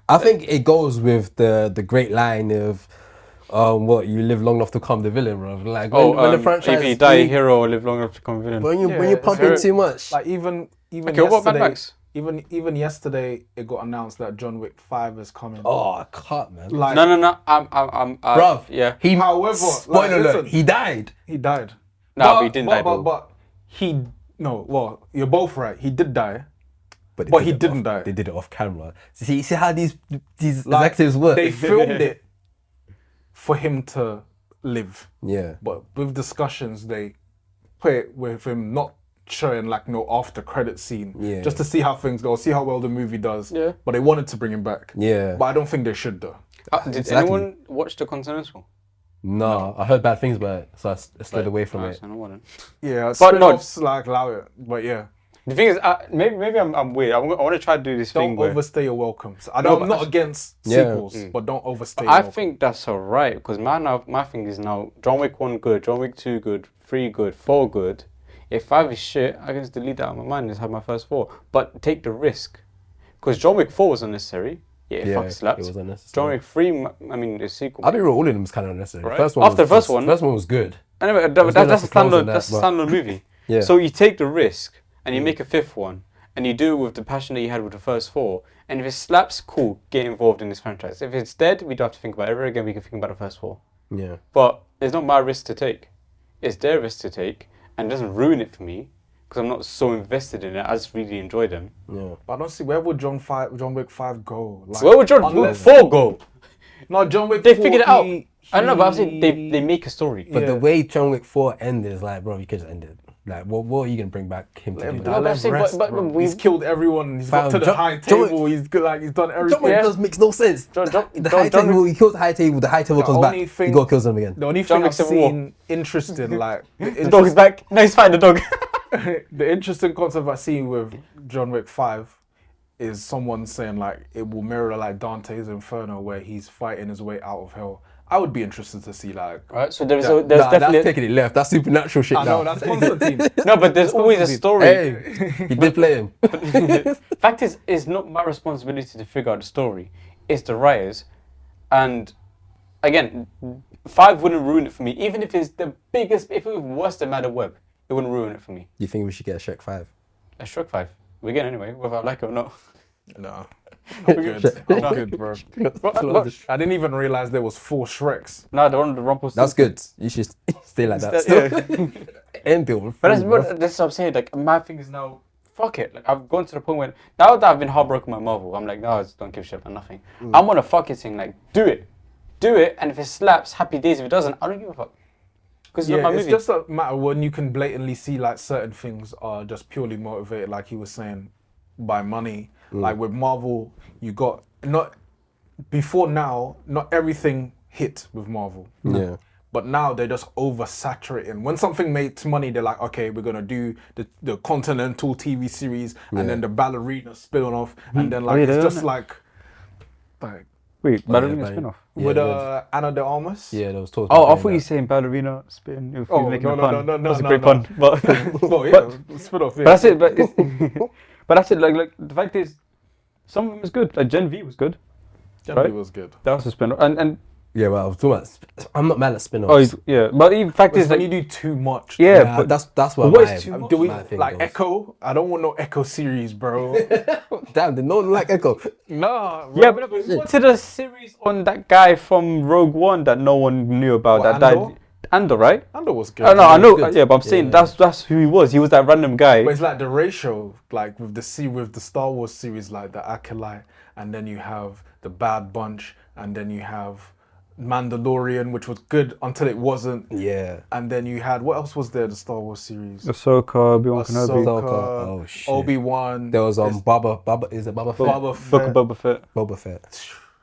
I think it goes with the great line of what you live long enough to become the villain, bro. Like when the franchise if you die a hero or live long enough to become a villain. when you Yeah, pump it's in very- too much. Like even Okay, what about Mad yesterday, Max? even yesterday, it got announced that John Wick 5 is coming. Oh, cut, man. Like, No. Bruv, Yeah. he However, spoiler like, alert, listen. he died. he died. No, he didn't die, though. But he no. Well, you're both right. He did die. But But he didn't die. They did it off camera. See how these Like, executives work. They filmed it for him to live. Yeah. But with discussions, they put it with him not showing like no after credit scene. Yeah. Just to see how things go, see how well the movie does. Yeah. But they wanted to bring him back. Yeah. But I don't think they should though. Did Exactly. anyone watch The Continental? No, I heard bad things about it, so I slid away from it. I don't want it. Yeah, But no- spin-offs like allow it. But yeah, The thing is, maybe I'm weird. I want to try to do this thing don't where overstay your welcome. So No, I'm but not against Yeah. sequels, but don't overstay. I your welcome. think that's alright because my thing is now John Wick 1 good, John Wick 2 good, 3 good, 4 good. If 5 is shit, I can just delete that out of my mind and just have my first 4. But take the risk. Because John Wick 4 was unnecessary. Yeah, it fucking slapped. it was unnecessary. John Wick 3, I mean, the sequel. I'll be real, all of them was kind of unnecessary. Right. The first one After was the first just- one- the first one was good. Anyway, good that's a enough for closing standalone. that, That's a but- standalone movie. Yeah. So you take the risk and you make a 5th one, and you do it with the passion that you had with the first 4. And if it slaps, cool, get involved in this franchise. If it's dead, we don't have to think about it ever again. We can think about the first 4. Yeah. But it's not my risk to take. It's their risk to take, and it doesn't ruin it for me because I'm not so invested in it. I just really enjoy them. Yeah. But I don't see where would John Wick 5 go. Like, Where would John Wick unless- 4 go? No, John Wick. They 4, figured it out. he- I don't know, but I'm saying he- they make a story. But the Yeah. way John Wick 4 ended is like, bro, you could just end it. Like, what are you gonna bring back him to Let him do? die, No, but let I'm him saying, rest, but bro. we- He's killed everyone. He's got Fam, to the John- high John- table. He's good. Like he's done John everything. Wick just makes no sense. John- the high John- table, he kills the high table, the high table comes back, only he thing- go kills them again. The only John thing Wick I've Civil War. seen interesting, like The dog is back. No, he's fighting the dog. the interesting concept I've seen with John Wick 5 is someone saying like it will mirror like Dante's Inferno where he's fighting his way out of hell. I would be interested to see like. Right, so there's Nah, definitely that's taking it left. That's supernatural shit I now. know that's Constantine. no, but there's always a story. Hey, he did play him. Fact is, it's not my responsibility to figure out the story. It's the writers, and again, 5 wouldn't ruin it for me. Even if it's the biggest, if it was worse than Madam Web, it wouldn't ruin it for me. You think we should get a Shrek 5? A Shrek 5. We get anyway, whether I like it or not. No. I'm good. I'm good, bro. I didn't even realize there was 4 Shreks. No, the one with the Rumpelstiltskin. That's good. You should stay like that. Yeah. End it with But three, bro. that's what I'm saying. Like, my thing is now, fuck it. Like, I've gone to the point where now that I've been heartbroken by Marvel, I'm like, no, I just don't give a shit about nothing. I'm on a fucking thing. Like, do it, and if it slaps, happy days. If it doesn't, I don't give a fuck. Because it's not my It's movie. just a matter when you can blatantly see like certain things are just purely motivated, like he was saying, by money. Like with Marvel, you got not before now, not everything hit with Marvel. Yeah. But now they're just oversaturating. When something makes money, they're like, okay, we're gonna do the Continental TV series and then the ballerina spin off, and then like it's just like Wait, ballerina yeah, spin-off. Yeah, with yeah. Anna de Armas. Yeah, there was talks. Oh, I about thought doing you that. saying ballerina spin. If Oh, you're making no, a no, pun. no, no, no, That's a no, great no. pun. But Oh yeah, spin off. Yeah. but that's it. But but that's it. Like the fact is, some of them is good. Like Gen V was good. Generally right? was good. That was a spin-off. And Yeah, well, I was talking about. I'm not mad at spin-offs. oh yeah, but the fact It's is when like you do too much. yeah, yeah, but that's what. what is too much? Do we my thing like goes. Echo? I don't want no Echo series, bro. Damn, did no one like Echo? Nah. Bro. yeah, but we wanted a series on that guy from Rogue One that no one knew about What, that Andor? died. Andor, right? Andor was good. I know, I know. good. Yeah, but I'm saying Yeah. that's who he was. He was that random guy. But it's like the ratio, like with the Star Wars series, like the Acolyte, and then you have the Bad Bunch, and then you have Mandalorian, which was good until it wasn't. Yeah. And then you had what else was there? The Star Wars series. Ahsoka, Obi-Wan Kenobi, Ahsoka. Oh, shit. Obi-Wan. There was It's Baba. Is it Baba Fett? Boba Book Fett. of Boba Fett. Boba Fett.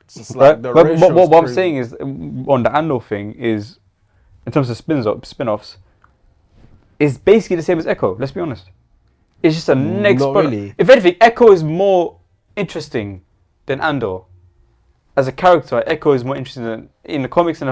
It's just like Right? the But ratio's what I'm crazy. saying is, on the Andor thing, is in terms of spin-offs, it's basically the same as Echo. Let's be honest. It's just a next. Not really. If anything, Echo is more interesting than Andor. As a character, Echo is more interesting than in the comics, and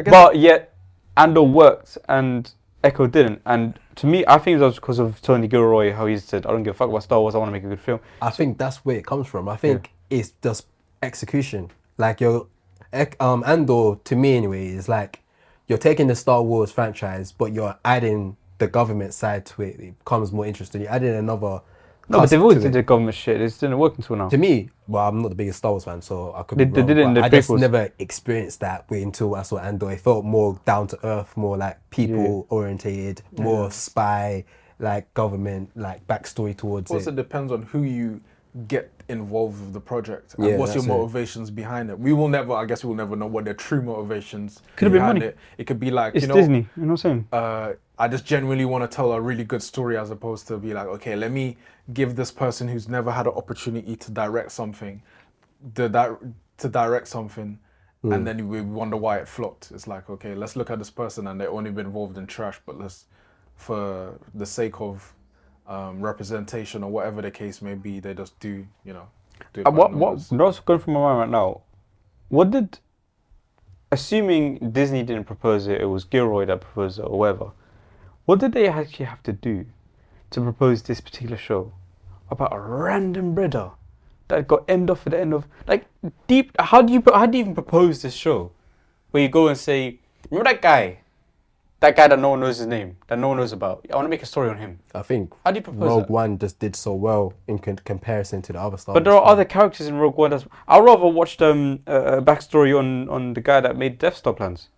but yet Andor worked and Echo didn't. And to me, I think it was because of Tony Gilroy, how he said, "I don't give a fuck about Star Wars. I want to make a good film." I think that's where it comes from. I think it's just execution. Like Andor, to me anyway, is like you're taking the Star Wars franchise, but you're adding the government side to it. It becomes more interesting. You're adding another. No, but cast they've always to did it. the government shit. It just didn't work until now. To me, well, I'm not the biggest Star Wars fan, so I could They- be they wrong, did it in but the I just prequels. never experienced that way until I saw Andor. It felt more down to earth, more like people orientated, more spy, like government, like backstory towards Also it. depends on who you get involved with the project and Yeah, what's your that's it. motivations behind it. We will never, I guess, we'll never know what their true motivations. Could have been behind money. It. It could be like It's you know, Disney. You know what I'm saying? I just genuinely want to tell a really good story as opposed to be like, okay, let me give this person who's never had an opportunity to direct something, to direct something, and then we wonder why it flopped. It's like, okay, let's look at this person and they've only been involved in trash, but let's, for the sake of representation or whatever the case may be, they just do, you know, do it by What's going through my mind right now? What did, assuming Disney didn't propose it, it was Gilroy that proposed it or whatever. What did they actually have to do to propose this particular show about a random brother that got end off at the end of like deep? How do you even propose this show where you go and say, remember that guy that no one knows his name, that no one knows about? I want to make a story on him. I think How do you propose Rogue that? One just did so well in comparison to the other Star But there Wars are other characters in Rogue One. I'd rather watch a backstory on the guy that made Death Star plans.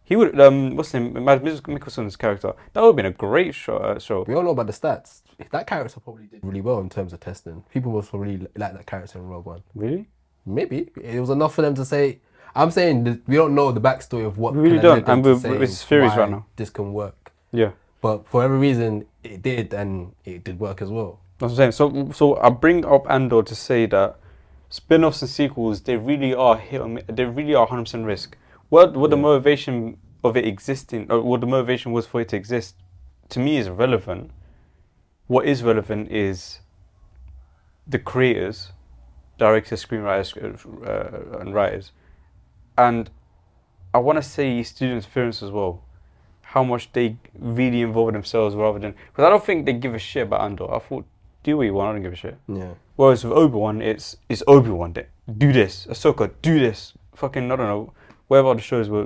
He would what's his name? Mads Mikkelsen's character. That would have been a great show. We all know about the stats. That character probably did really well in terms of testing. People must really like that character in Rogue One. Really? Maybe it was enough for them to say. I'm saying that we don't know the backstory of what. We really kinda don't, led them and to we're saying it's theories why right now. This can work, Yeah. but for every reason it did, and it did work as well. That's what I'm saying. So I bring up Andor to say that spin-offs and sequels, they really are they really are 100% risk. What the motivation of it existing, or what the motivation was for it to exist, to me is irrelevant. What is relevant is the creators, directors, screenwriters, and writers, and I want to say student interference as well. How much they really involve themselves rather than, because I don't think they give a shit about Andor. I thought, do what you want, I don't give a shit. Yeah, Whereas with Obi-Wan, it's Obi-Wan. Do this. Ahsoka, do this. Fucking, I don't know, whatever other shows were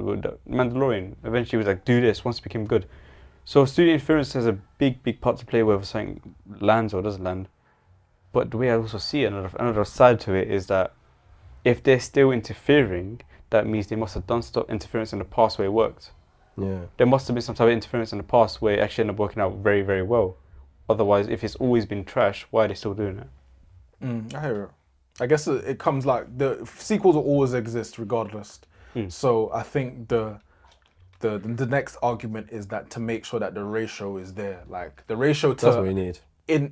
Mandalorian eventually was like, do this once it became good. So studio interference has a big part to play whether something lands or doesn't land. But the way I also see it, another side to it is that if they're still interfering, that means they must have done stuff interference in the past where it worked. Yeah. There must have been some type of interference in the past where it actually ended up working out very, very well. Otherwise, if it's always been trash, why are they still doing it? I hear it. I guess it comes like the sequels will always exist regardless. So I think the next argument is that to make sure that the ratio is there, like the ratio That's what we to need.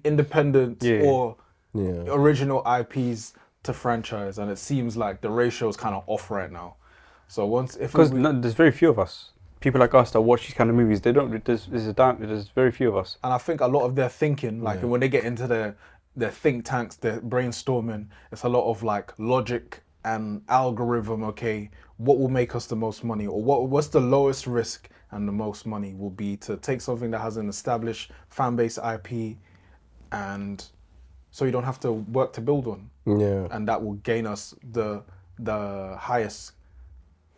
independent or Yeah. original IPs to franchise, and it seems like the ratio is kind of off right now. So because there's very few of us, people like us that watch these kind of movies. They don't. There's very few of us. and I think a lot of their thinking, like when they get into their think tanks, their brainstorming, it's a lot of like logic and algorithm. Okay, what will make us the most money, or what's the lowest risk and the most money will be to take something that has an established fan base IP, and so you don't have to work to build one. Yeah. And that will gain us the highest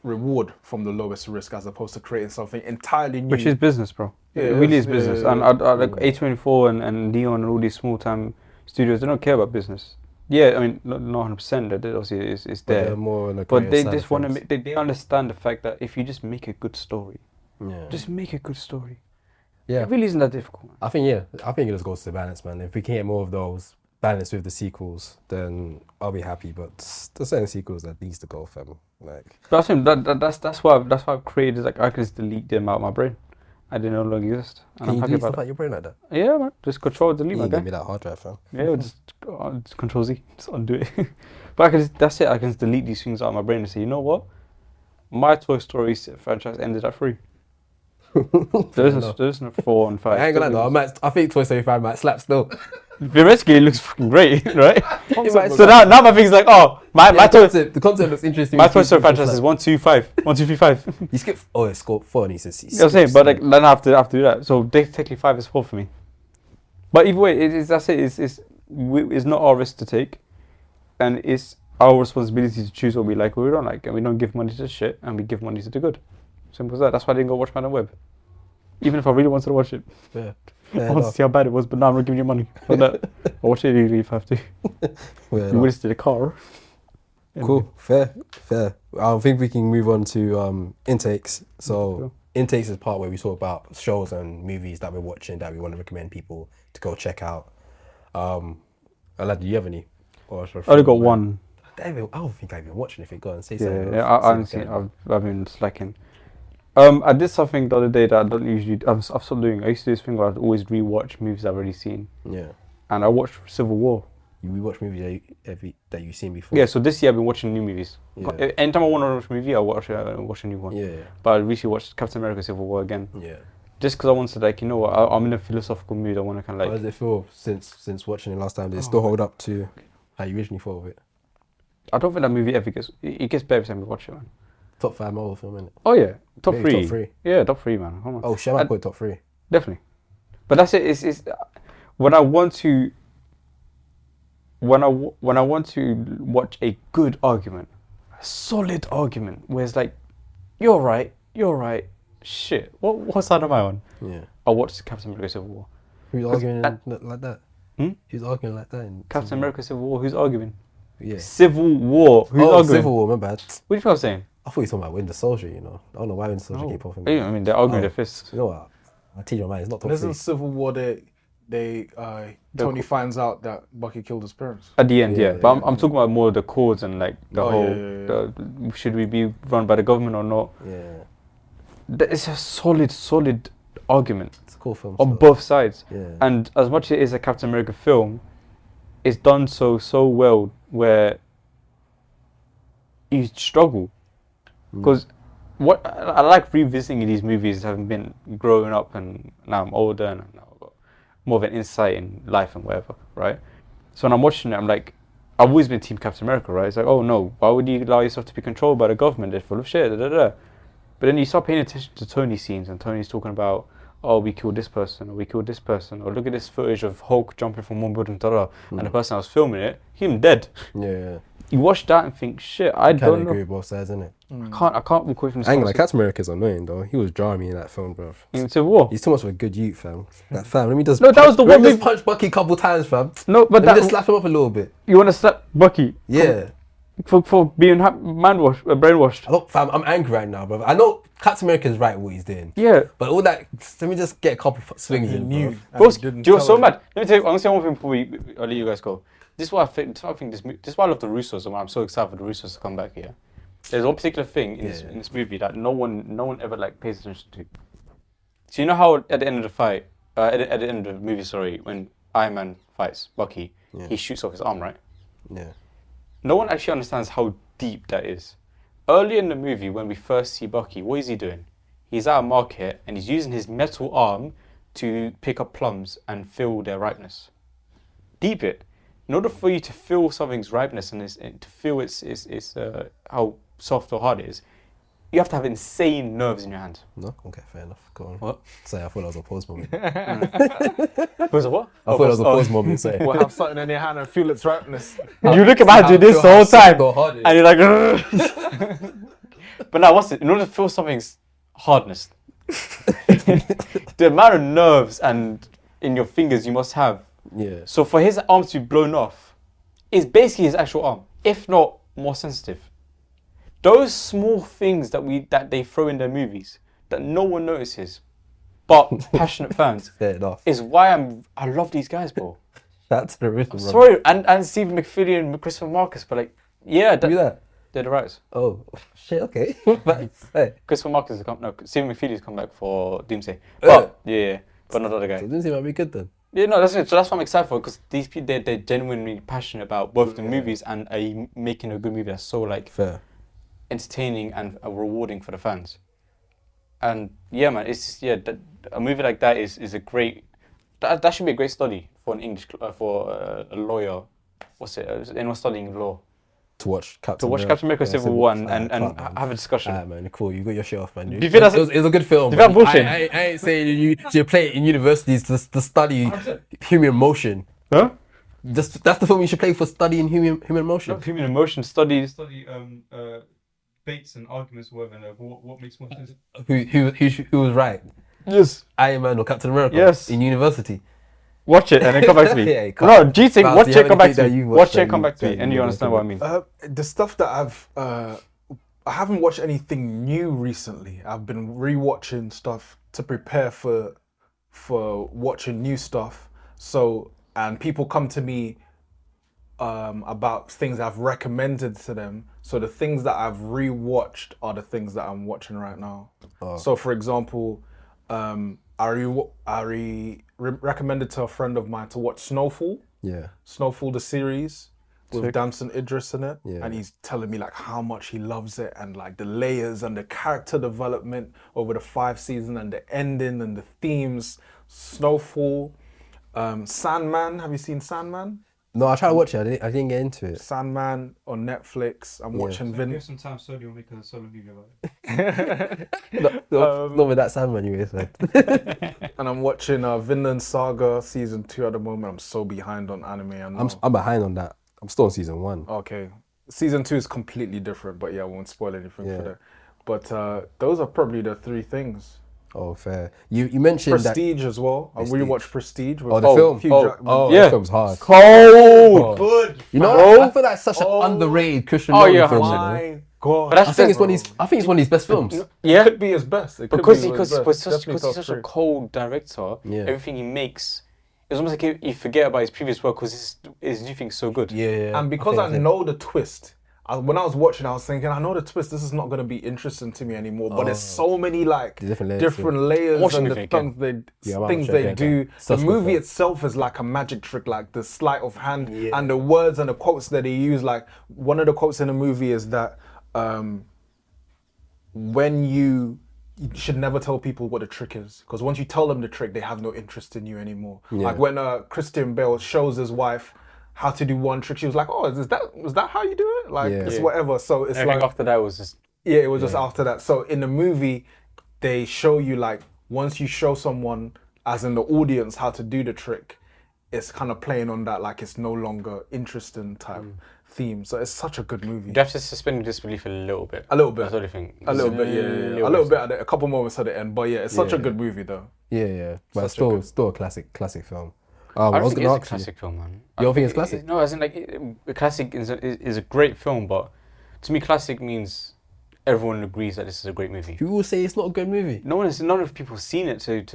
reward from the lowest risk, as opposed to creating something entirely new. Which is business, bro. Yeah, It really is yeah, business. yeah, And like A24 and Neon and all these small time studios, they don't care about business. Yeah, I mean, not 100%. That obviously is But there. they're more on the But they creative side just of want to. things. They understand the fact that if you just make a good story, Yeah. just make a good story. Yeah. It really isn't that difficult. Man. I think it just goes to the balance, man. If we can get more of those balance with the sequels, then I'll be happy. But there's certain sequels that needs to go, fam. Like, But I think that's why I've created, like, I can just delete them out of my brain. I didn't no longer exist. And can I'm you happy delete about stuff it. out your brain like that? Yeah, man. Just control delete, You my ain't guy. give me that hard drive, fam. Yeah, just control Z, just undo it. But that's it. I can just delete these things out of my brain and say, you know what? My Toy Story franchise ended at 3. There's no 4 and 5. I ain't gonna lie, though. I think Toy Story 5 might slap still. Theoretically, it looks fucking great, right? might So now my thing's like, oh, my Toy the concept looks interesting. my Toy Story franchise is 1, 2, 5, 1, 2, 3, 5. You skip. Oh, it's scored 4 and he says. You know what I'm saying? But like, then I have to do that. So technically 5 is 4 for me. But either way, that's it. It's not our risk to take, and it's our responsibility to choose what we like, what we don't like, and we don't give money to the shit, and we give money to the good. Simple as that. That's why I didn't go watch Man on Web, even if I really wanted to watch it. Yeah. I wanted to see how bad it was, but now I'm not giving you money for that. I watch it illegally if I have to. You wasted a car. Cool. Fair. I think we can move on to intakes. So Sure. intakes is part where we talk about shows and movies that we're watching that we want to recommend people to go check out. Aladdin, do you have any? Or I only got one. I don't think I've been watching anything. Go on, say Yeah, something. I haven't seen. I've been slacking. I did something the other day that I don't usually. I've stopped doing. I used to do this thing where I'd always rewatch movies I've already seen. Yeah. And I watched Civil War. We watch movies that you've seen before. Yeah, so this year I've been watching new movies. Yeah. Anytime I want to watch a movie, I watch a new one. Yeah. But I recently watched Captain America: Civil War again. Yeah. Just because I wanted to, like, you know what, I'm in a philosophical mood. I want to kind of How like. does it feel since watching it last time? Does it still hold up to how you originally thought of it? I don't think that movie ever gets. It gets better every time we watch it, man. Top 5 Marvel film, innit? Oh yeah, top Maybe 3. top 3. Yeah, top 3, man. Come on. Oh, shit, I might put top 3. Definitely. But that's it. It's when I want to. When I want to watch a good argument, a solid argument, where it's like, you're right. Shit, what side am I on? Yeah. I watched Captain America: Civil War. Who's arguing like that? Hmm? Who's arguing like that? In Captain America: Civil War. Who's arguing? Yeah. Civil War. Who's arguing? Civil War, my bad. What do you think I was saying? I thought you were talking about Winter Soldier, you know. I don't know why Winter Soldier came off. I mean, they're arguing their fists. You know what? I'll teach your mind. It's not top But isn't 3. Civil War Tony finds out that Bucky killed his parents? At the end, yeah. Yeah, But yeah. I'm talking about more the chords and like the Oh, whole. yeah. Should we be run by the government or not? Yeah. It's a solid argument It's a cool film. on so- both sides. Yeah. And as much as it is a Captain America film, it's done so well where you struggle. Because what I like revisiting these movies, having been growing up and now I'm older and now I've got more of an insight in life and whatever, right? So when I'm watching it, I'm like, I've always been Team Captain America, right? It's like, oh no, why would you allow yourself to be controlled by the government? They're full of shit, da da da. But then you start paying attention to Tony's scenes, and Tony's talking about, oh, we killed this person, or we killed this person, or look at this footage of Hulk jumping from one building, da da. And the person I was filming it, him dead. Yeah. you watch that and think, shit, I Kind of don't agree know. with both sides, innit? I can't walk away from this. I ain't gonna lie, conversation. Captain America's annoying though. He was jarring me in that film, bro. In Civil War. He's too much of a good youth, fam. Like, fam, let me just No, that was the let one me just movie- punch Bucky a couple times, fam. No, but Let me just that slap him up a little bit. you want to slap Bucky Yeah. for being brainwashed. Look, fam, I'm angry right now, bro. I know Captain America's right what he's doing. Yeah. But all that, let me just get a couple swings He in, knew. bro. and Bro, he didn't you're tell so him. mad. Let me tell you, I'm gonna say one thing before I'll let you guys go. This is why I think. This is why I love the Russos and why I'm so excited for the Russos to come back here. There's one particular thing in this movie that no one ever like pays attention to. So you know how at the end of the fight, at the end of the movie, sorry, when Iron Man fights Bucky, he shoots off his arm, right? Yeah. No one actually understands how deep that is. Early in the movie, when we first see Bucky, what is he doing? He's at a market and he's using his metal arm to pick up plums and feel their ripeness. Deep it. In order for you to feel something's ripeness and to feel its how soft or hard it is, you have to have insane nerves in your hands. No? Okay, fair enough. Go on. What? Say, I thought that was a pause moment. Was it what? I thought it was a pause moment, say. Or have something in your hand and feel its ripeness. You look at my do this the whole time, and you're like, but now what's it? In order to feel something's hardness, the amount of nerves and in your fingers you must have. Yeah. So for his arm to be blown off, is basically his actual arm, if not more sensitive. Those small things that they throw in their movies that no one notices, but passionate fans, Fair enough. is why I love these guys, bro. That's the rhythm. Sorry, and Stephen McFeely and Christopher Marcus, but like, yeah, Do that. they're the writers. Oh, shit, okay. But, hey. Christopher Marcus has come, no, Stephen McFeely's come back for Doomsday. But, yeah, but not the other So guy. it didn't seem like be good then. Yeah, no, that's it. So that's what I'm excited for, because these people, they're genuinely passionate about both the movies and making a good movie that's so, like, Fair. entertaining and rewarding for the fans. And, yeah, man, it's just, yeah, a movie like that is a great, that should be a great study for an English, for a lawyer. What's it? Anyone studying law? To watch Captain America Civil War and Alright, can't, man. have a discussion. Alright, man, cool. You got your shit off, man. Do you think that's it was a good film. do you think man. bullshit? I ain't saying you play it in universities to study human emotion. Huh? That's the film you should play for studying human emotion. Not human emotion studies. Study debates and arguments, whatever. And, what makes more sense? Who was right? Yes. Iron Man or Captain America? Yes. In university. Watch it and then come back to me. Yeah, you can't. No, G-Thing, Miles, watch do you it, have come back anything to that me. you Watch watched it, that come you back to me, think and you you would understand what I mean. The stuff that I haven't watched anything new recently. I've been rewatching stuff to prepare for watching new stuff. So, and people come to me about things I've recommended to them. So the things that I've rewatched are the things that I'm watching right now. So, for example, I recommended to a friend of mine to watch Snowfall. Yeah. Snowfall, the series with Damson Idris in it, Yeah. and he's telling me like how much he loves it and like the layers and the character development over the 5 seasons and the ending and the themes. Snowfall, Sandman. Have you seen Sandman? No, I tried to watch it. I didn't get into it. Sandman on Netflix. I'm watching Give Vin. some time, slowly we'll make a solo movie about it. Not with that Sandman you said. And I'm watching Vinland Saga season 2 at the moment. I'm so behind on anime. I know. I'm behind on that. I'm still on season 1. Okay. Season 2 is completely different, but yeah, I won't spoil anything Yeah. for that. But those are probably the 3 things. Oh, fair. You mentioned that. Prestige as well. I Prestige. rewatched Prestige. With Oh, the film. Hugh Jackman. Oh, Yeah. that film's hard. Cold! Good. You know, Bro. I feel like such an underrated Christian Oh, Nolan yeah, film. You know? My God. But that's I think it's the- one of his best films. Yeah, could be his best. It could because be his best. Definitely he's top such a 3. cold director. Yeah. Everything he makes, it's almost like you forget about his previous work because his new thing's so good. Yeah. And because I know the twist, when I was watching, I was thinking, I know the twist. This is not going to be interesting to me anymore. But there's so many like Different different layers, layers Watch the and movie the again. things they do. Such The good movie film. itself is like a magic trick, like the sleight of hand and the words and the quotes that they use. Like one of the quotes in the movie is that when you should never tell people what the trick is, because once you tell them the trick, they have no interest in you anymore. Like when Christian Bale shows his wife how to do one trick, she was like, "Oh, was that how you do it? Like it's whatever." So it's Everything like after that was just it was just after that. So in the movie, they show you like once you show someone, as in the audience, how to do the trick, it's kind of playing on that like it's no longer interesting type theme. So it's such a good movie. You have to suspend your disbelief a little bit. A little bit. That's what I think. A little bit, yeah. A little bit, a couple moments at the end. But yeah, it's such a good movie though. Yeah. But Such a still a classic film. I was think gonna it's a ask you. classic film, man. You don't think it's classic? No, as in like a classic is a great film, but to me, classic means everyone agrees that this is a great movie. People will say it's not a good movie. None of people have seen it to get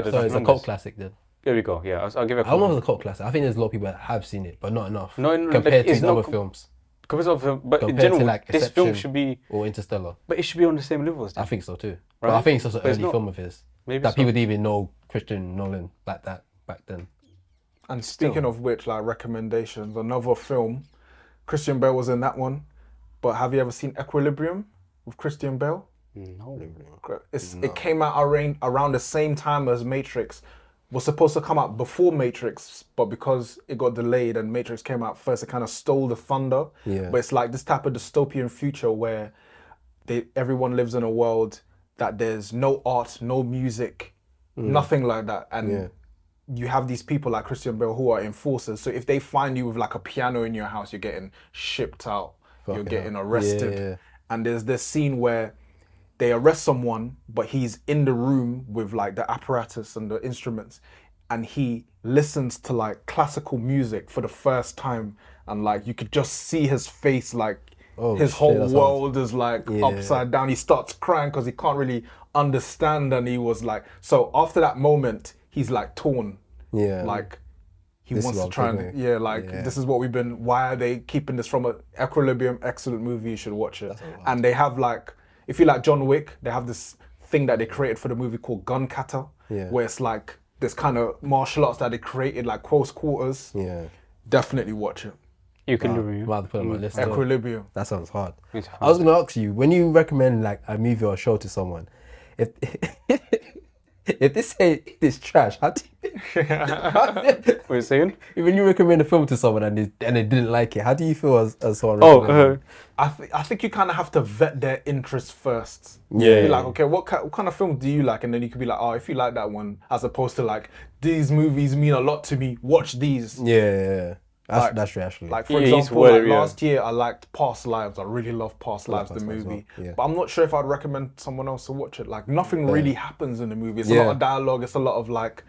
it. So it's a cult classic then. There we go. Yeah, I'll give it. I don't know if it's a cult classic. I think there's a lot of people that have seen it, but not enough. No, compared it's to not other films. But in Compared general, to like this film Inception should be. or Interstellar. But it should be on the same level as that. I think so too. Right? But I think it's also But it's an early not. film of his. Maybe that so. people didn't even know Christian Nolan like that back then. And speaking of which, like recommendations, another film, Christian Bale was in that one. But have you ever seen Equilibrium with Christian Bale? No. It came out around the same time as Matrix. Was supposed to come out before Matrix, but because it got delayed and Matrix came out first, it kind of stole the thunder. Yeah. But it's like this type of dystopian future where everyone lives in a world that there's no art, no music, nothing like that. And you have these people like Christian Bale who are enforcers. So if they find you with like a piano in your house, you're getting shipped out. You're getting arrested. Yeah. And there's this scene where they arrest someone, but he's in the room with like the apparatus and the instruments, and he listens to like classical music for the first time, and like you could just see his face, like his whole world is like upside down. He starts crying because he can't really understand, and he was like, so after that moment, he's like torn. Yeah. Like he This wants is to what try I'm and thinking. this is what we've been. Why are they keeping this from Equilibrium? Excellent movie. You should watch it. And they have like. If you like John Wick, they have this thing that they created for the movie called Gun Kata, where it's like this kind of martial arts that they created, like close quarters. Yeah. Definitely watch it. You can do I'm it. about to put it on my list. Equilibrium. That sounds hard. It's I was gonna ask you, when you recommend like a movie or a show to someone, if if they say it's trash, how do you, What are you saying? when you recommend a film to someone and they didn't like it, how do you feel as someone? Oh, recommending it? I think you kind of have to vet their interests first. Yeah. Be like, okay, what kind of film do you like? And then you could be like, oh, if you like that one, as opposed to like, these movies mean a lot to me, watch these. Yeah. That's true actually. Like, for Yeah, he's example, word, like yeah. last year I liked Past Lives. I really love Past Lives, the Past Lives as movie. well, yeah. But I'm not sure if I'd recommend someone else to watch it. Like, nothing really happens in the movie. It's a lot of dialogue. It's a lot of like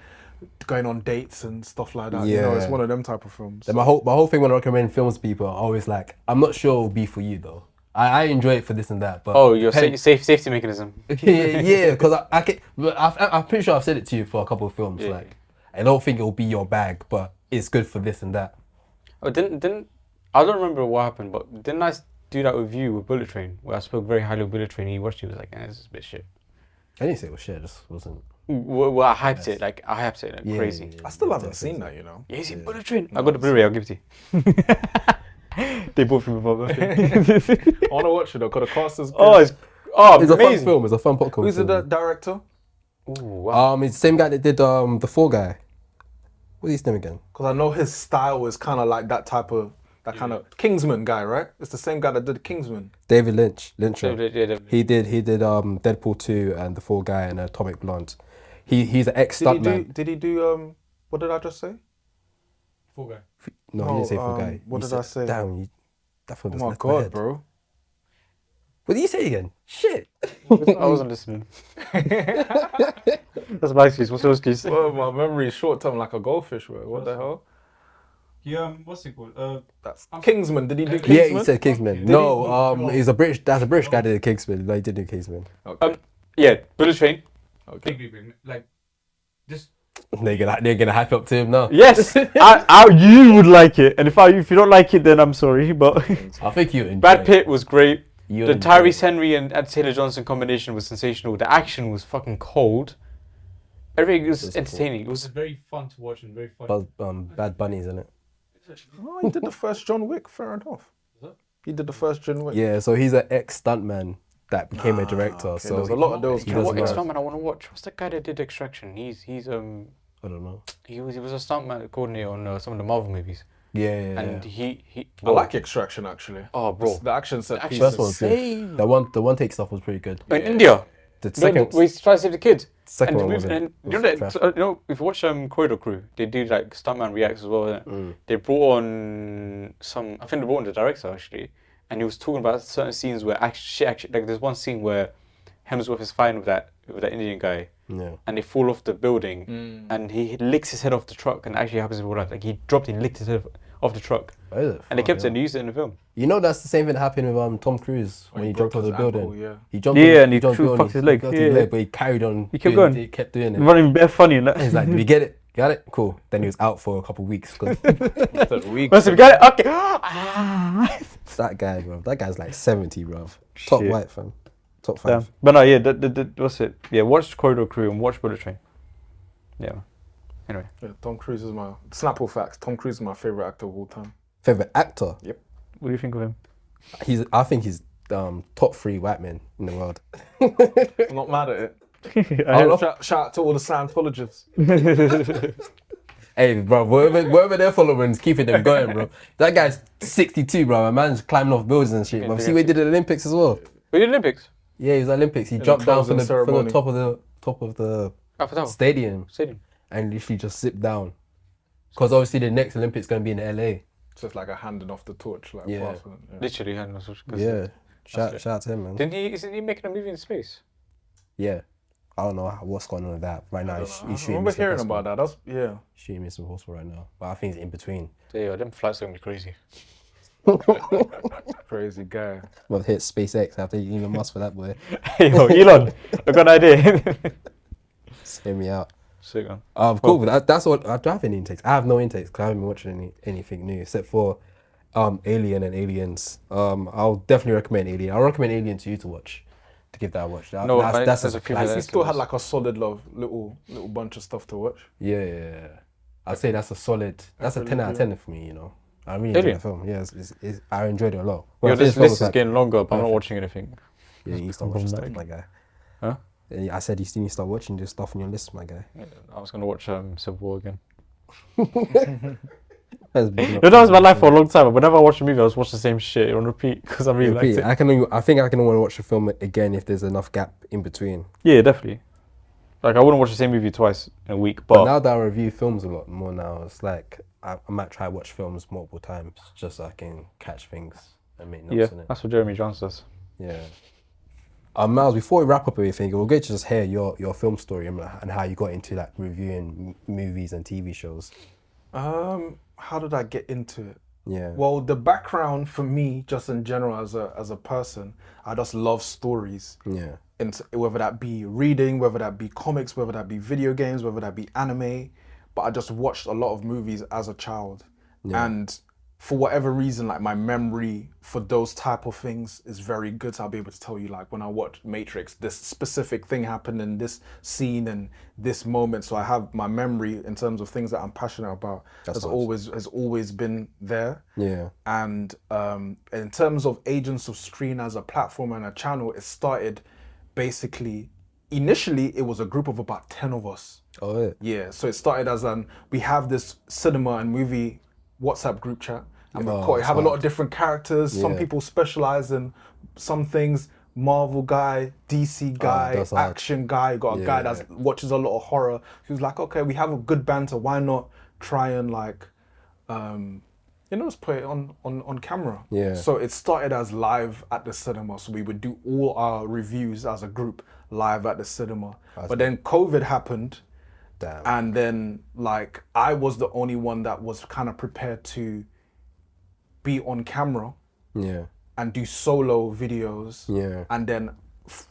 going on dates and stuff like that. You know, it's Yeah. one of them type of films. Then my whole thing when I recommend films to people, I always like, I'm not sure it'll be for you though. I enjoy it for this and that, but Oh, your safety mechanism. yeah, because I can. But I'm pretty sure I've said it to you for a couple of films. Yeah. Like, I don't think it'll be your bag, but it's good for this and that. Oh, didn't I don't remember what happened, but didn't I do that with you with Bullet Train, where I spoke very highly of Bullet Train, and you watched it, was like, this is a bit shit. I didn't say it was shit. It just wasn't. Well, I hyped it like crazy. I still haven't seen that, you know. Yeah, you seen Bullet Train? I got the Blu-ray. I'll give it to you. They bought from my birthday. I want to watch it though, because the cast is good. It's It's a fun amazing. film. It's a fun popcorn Who's film. the director? Ooh, wow. It's the same guy that did the Fall Guy. What's his name again? Because I know his style is kind of like that type of, that kind of Kingsman guy, right? It's the same guy that did Kingsman. David Lynch. Yeah, He did Deadpool 2 and The Fall Guy and Atomic Blonde. He's an ex stuntman. Did he do what did I just say? Fall Guy. No, he didn't say Fall Guy. what You did I said- say? Damn, that film Oh just my left my god, head. bro. What did you say again? Shit. I wasn't listening. That's my excuse. What's your excuse? Well, my memory is short term like a goldfish, bro. What the hell? Yeah, what's it called? That's Kingsman. Did he do Kingsman? Yeah, he said Kingsman. Did No, he? he's a British. That's a British guy that did Kingsman. No, he did do Kingsman. Okay. Yeah, Bullet Train. Okay. Big. Like, just They're gonna hype up to him now. Yes, you would like it, and if you don't like it, then I'm sorry. But I think you enjoy Brad it. Pitt was great. You The enjoy Tyrese it. Henry and Taylor Johnson combination was sensational. The action was fucking cold. Everything was entertaining. It it's was very fun to watch and very fun. Bad Bunnies, isn't it? Oh, he did the first John Wick. Fair enough. He did the first John Wick. Yeah, so he's an ex stuntman that became a director. okay, so there's a lot of those. He what doesn't stuntman I want to watch. What's the guy that did Extraction? He's I don't know. he was a stuntman coordinator on some of the Marvel movies, Yeah, and he. I like Extraction actually. Oh, bro. The action set action pieces. First one was good. Insane. The one take stuff was pretty good. In India. The No, second, where he's trying to save the kid. second And the one movie, and was you know, trash. if you watch Corridor Crew, they do like stuntman reacts as well. Innit? They brought on I think they brought on the director actually, and he was talking about certain scenes where actually, like there's one scene where Hemsworth is fighting with that Indian guy, Yeah. and they fall off the building, and he licks his head off the truck, and it actually happens in real life. Like he dropped and licked his head off the truck, and they kept it and used it in the film. You know that's the same thing that happened with Tom Cruise when he jumped off the broke his building. ankle, yeah. He jumped. Yeah, on, and he jumped building, fucked his leg. got Yeah. but he carried on. He kept going. He kept doing it. Running bare funny and that. He's like, "Did we get it? Got it? Cool." Then he was out for a couple of weeks because Listen, we got it. Okay. Ah. that guy, bro. That guy's like 70, bro. Top Shit. white fam. Top Yeah. 5. But no, yeah, what's it? Yeah, watch Corridor Crew and watch Bullet Train. Yeah. Anyway. Yeah, Tom Cruise is my Snapple facts. Tom Cruise is my favorite actor of all time. Favorite actor? What do you think of him? I think he's top 3 white men in the world. I'm not mad at it. Shout out to all the Scientologists. Hey, bro, wherever they're following is keeping them going, bro. That guy's 62, bro. A man's climbing off buildings and shit. Bro. See what he did at the Olympics as well. Were you in the Olympics? Yeah, he was at Olympics. He jumped down from closing the ceremony. top of the stadium Stadium. and literally just zipped down. Because obviously the next Olympics going to be in LA. Just like a handing off the torch, like Yeah. passing it, yeah. Literally, had no such. Yeah. Shout out to him, man. Isn't he making a movie in space? Yeah. I don't know what's going on with that right now. I He's don't know. I shooting remember Mission hearing Impossible. about that. That's yeah. Shooting Mission Impossible right now. But I think it's in between. Yeah, them flights are gonna be crazy. Crazy guy. Well, hit SpaceX after Elon Musk for that boy. Yo, Elon, I got an idea. Hear me out. Sick man. Cool. That's all. I don't have any intakes. I have no intakes because I haven't been watching anything new except for Alien and Aliens. I'll definitely recommend Alien. I'll recommend Alien to you to watch. To give that a watch. No, That's there's a a few classic. He still had like a solid little bunch of stuff to watch. Yeah. I'd say that's a solid. That's a 10 out of 10 for me. You know, I really enjoyed Alien? the film. Yeah, I enjoyed it a lot. Yo, I this finished the film, list it's is like, getting longer, but I'm not watching anything. yeah, you need to start watching stuff, my guy. Huh? Yeah, I said you still need to start watching this stuff on your list, my guy. I was gonna watch Civil War again. That's big enough. That was my life for a long time. But whenever I watch a movie, I just watch the same shit on repeat because I really liked it. I think I can want to watch the film again if there's enough gap in between. Yeah, definitely. Like I wouldn't watch the same movie twice in a week, But but now that I review films a lot more now, it's like I might try to watch films multiple times just so I can catch things and make notes yeah, on it. that's what Jeremy Johns does. Yeah. Myles, before we wrap up everything, we'll get to just hear your film story and how you got into like reviewing movies and TV shows. How did I get into it? Yeah. Well, the background for me, just in general as a person, I just love stories. Yeah. Whether that be reading, whether that be comics, whether that be video games, whether that be anime. But I just watched a lot of movies as a child. Yeah. And for whatever reason, like my memory for those type of things is very good. So I'll be able to tell you, like when I watched Matrix, this specific thing happened in this scene and this moment. So I have my memory in terms of things that I'm passionate about has always been there. Yeah. And in terms of Agents of Screen as a platform and a channel, it started basically, initially it was a group of about 10 of us. Oh yeah. Yeah, so it started as we have this cinema and movie WhatsApp group chat, and we have a lot of different characters. Some people specialize in some things. Marvel guy, DC guy, action guy. Got a guy that watches a lot of horror. He was like, okay, we have a good banter. Why not try and like, let's play it on camera. Yeah. So it started as live at the cinema. So we would do all our reviews as a group live at the cinema. But then COVID happened. Damn. And then, like, I was the only one that was kind of prepared to be on camera Yeah. and do solo videos. Yeah. And then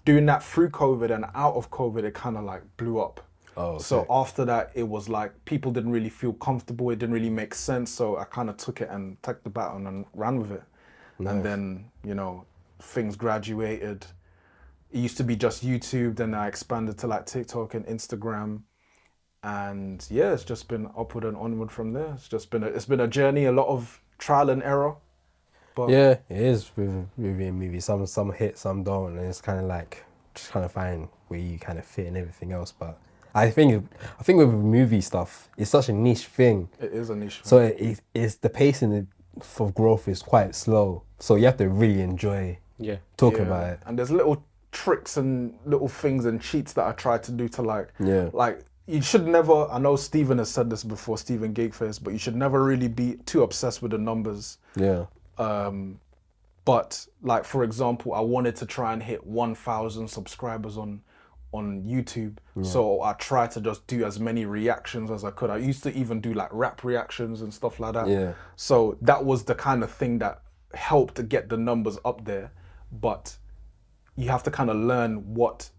doing that through COVID and out of COVID, it kind of like blew up. Oh, okay. So after that, it was like people didn't really feel comfortable. It didn't really make sense. So I kind of took it and took the baton and ran with it. Nice. And then, things graduated. It used to be just YouTube. Then I expanded to like TikTok and Instagram. And yeah, it's just been upward and onward from there. It's been a journey, a lot of trial and error. But yeah, it is with reviewing movies. Some hit, some don't, and it's kind of like just kind of find where you kind of fit and everything else. But I think with movie stuff, it's such a niche thing. it is a niche. So it's the pacing for growth is quite slow. So you have to really enjoy talking about it. And there's little tricks and little things and cheats that I try to do to Yeah. like you should never. I know Stephen has said this before, Stephen Gateface, but you should never really be too obsessed with the numbers. Yeah. But like for example, I wanted to try and hit 1,000 subscribers on YouTube. So I tried to just do as many reactions as I could. I used to even do like rap reactions and stuff like that. Yeah. So that was the kind of thing that helped to get the numbers up there. But you have to kind of learn what,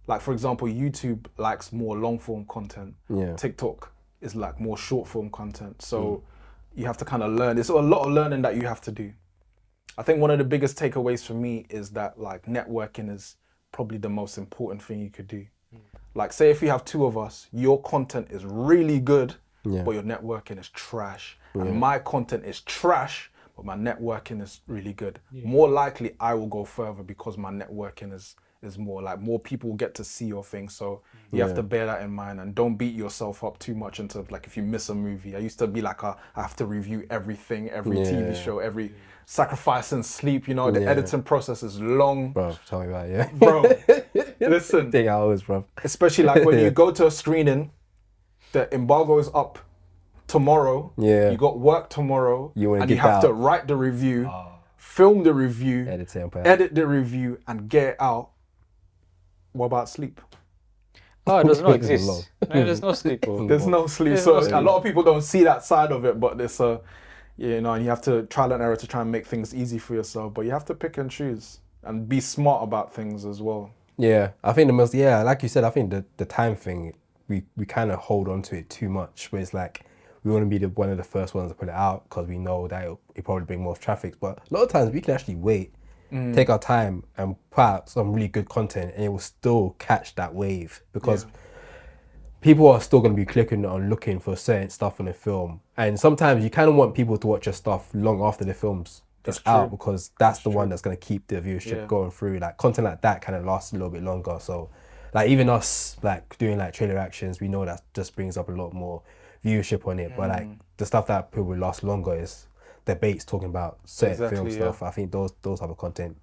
like for example, YouTube likes more long form content. Yeah. TikTok is like more short form content. So you have to kind of learn. There's a lot of learning that you have to do. I think one of the biggest takeaways for me is that like networking is probably the most important thing you could do. Like say if you have two of us, your content is really good, but your networking is trash. And my content is trash, but my networking is really good. More likely I will go further because my networking is more like more people will get to see your thing. So you have to bear that in mind and don't beat yourself up too much into like if you miss a movie. I used to be like I have to review everything, every TV show, every sacrificing sleep, you know, the editing process is long. Bro, tell me about it, yeah. Bro, listen, 8 hours, bro. especially like when you go to a screening, the embargo is up tomorrow. Yeah. You got work tomorrow, You wanna and you get have to out. write the review, film the review, Edit it and put it out. edit the review, and get it out. What about sleep? Oh, it does not There's a exist. lot. No, there's no sleep. Bro. There's no sleep, There's so no sleep. a lot of people don't see that side of it. But there's you know, and you have to trial and error to try and make things easy for yourself. But you have to pick and choose and be smart about things as well. Yeah, I think the most, like you said, I think the time thing, we kind of hold on to it too much, where it's like, we want to be one of the first ones to put it out because we know that it'll probably bring more traffic. But a lot of times we can actually wait, take our time and put out some really good content and it will still catch that wave because people are still going to be clicking on looking for certain stuff in the film. And sometimes you kind of want people to watch your stuff long after the film's out because that's the one that's going to keep the viewership going through. Like content like that kind of lasts a little bit longer. So like even us like doing like trailer actions, we know that just brings up a lot more viewership on it. But like the stuff that people last longer is debates talking about certain film stuff. I think those type of content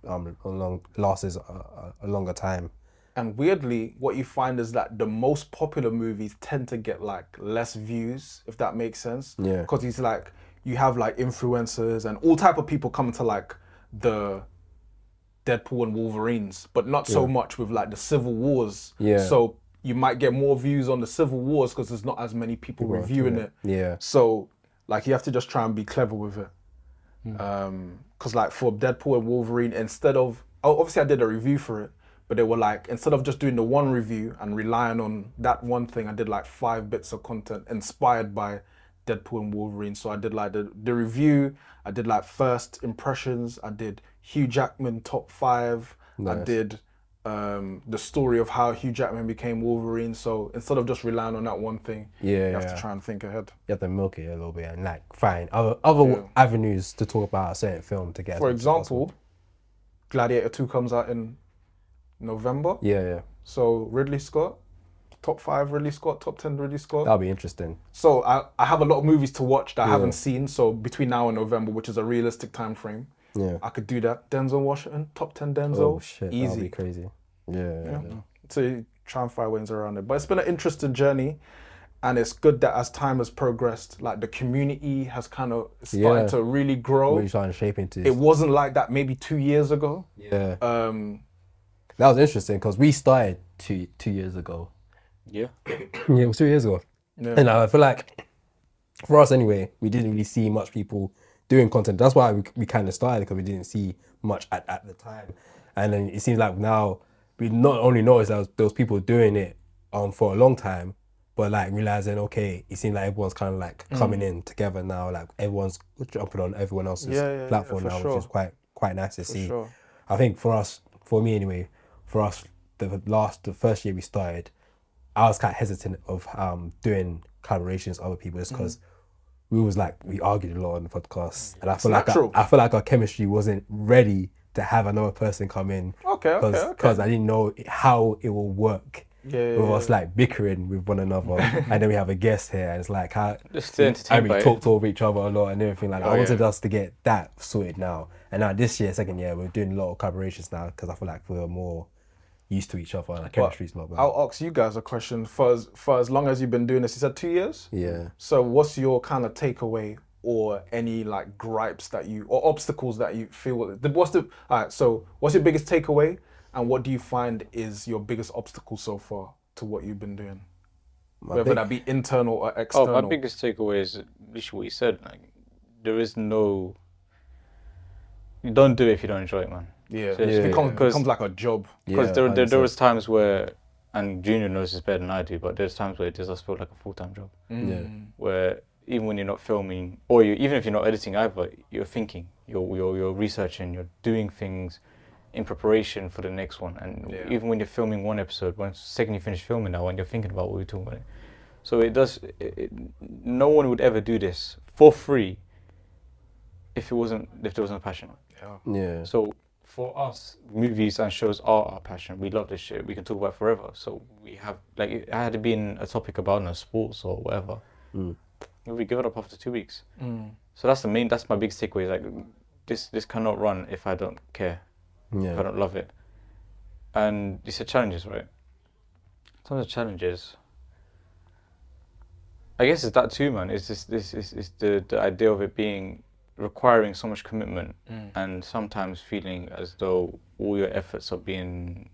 lasts a longer time. And weirdly, what you find is that the most popular movies tend to get like less views, if that makes sense. Yeah. Because it's like you have like influencers and all type of people coming to like the Deadpool and Wolverines, but not so much with like the Civil Wars. Yeah. So you might get more views on the Civil Wars because there's not as many people reviewing it. Yeah. So like you have to just try and be clever with it. Because like for Deadpool and Wolverine, instead of obviously I did a review for it, but they were like, instead of just doing the one review and relying on that one thing, I did like 5 bits of content inspired by Deadpool and Wolverine. So I did like the review, I did like first impressions, I did Hugh Jackman top 5, I did the story of how Hugh Jackman became Wolverine. So instead of just relying on that one thing, you have to try and think ahead. You have to milk it a little bit and like find other avenues to talk about a certain film to get. For example, Gladiator 2 comes out in November. Yeah. So Ridley Scott, top 5 Ridley Scott, top 10 Ridley Scott. That'll be interesting. So I have a lot of movies to watch that I haven't seen. So between now and November, which is a realistic time frame, I could do that. Denzel Washington, top 10 Denzel. Oh shit, easy. that'll be crazy. Yeah. So try and find ways around it. But it's been an interesting journey. And it's good that as time has progressed, like the community has kind of started to really grow. Really starting to shape into It wasn't like that maybe 2 years ago. Yeah. That was interesting because we started two years ago. Yeah. Yeah, it was 2 years ago. Yeah. And I feel like for us anyway, we didn't really see much people doing content. That's why we kind of started, because we didn't see much at the time. And then it seems like now we not only noticed that there was people doing it for a long time, but like realizing, okay, it seems like everyone's kind of like coming in together now. Like everyone's jumping on everyone else's platform now, which is quite nice to see. Sure. I think for me anyway, the first year we started, I was kind of hesitant of doing collaborations with other people just because we argued a lot on the podcast, and I feel like our chemistry wasn't ready to have another person come in. Okay. Because I didn't know how it will work. With us like bickering with one another, and then we have a guest here, and it's like how Just entertained we by it. talked over each other a lot and everything like that. I wanted us to get that sorted now, and now this year, second year, we're doing a lot of collaborations now because I feel like we're more used to each other and chemistry's not bad. I'll ask you guys a question. For as long as you've been doing this, you said 2 years? Yeah. So what's your kind of takeaway or any like gripes that you, or obstacles that you feel, what's your biggest takeaway and what do you find is your biggest obstacle so far to what you've been doing? Whether that be internal or external. Oh, my biggest takeaway is literally what you said. Like, there is no. You don't do it if you don't enjoy it, man. Yeah, So it becomes like a job. Because there was times where, and Junior knows this better than I do, but there's times where it does feel like a full-time job. Yeah. Where even when you're not filming, or even if you're not editing either, you're thinking, you're researching, you're doing things in preparation for the next one. And even when you're filming one episode, second you finish filming that one, you're thinking about what we're talking about. So no one would ever do this for free if there wasn't a passion. Yeah. So for us, movies and shows are our passion. We love this shit. We can talk about it forever. So we have, like, it had been a topic about sports or whatever. We give it up after 2 weeks. So that's my biggest takeaway. Like, this cannot run if I don't care. Yeah. If I don't love it. And you said challenges, right? Some of the challenges, I guess it's that too, man. It's the idea of it requiring so much commitment and sometimes feeling as though all your efforts are being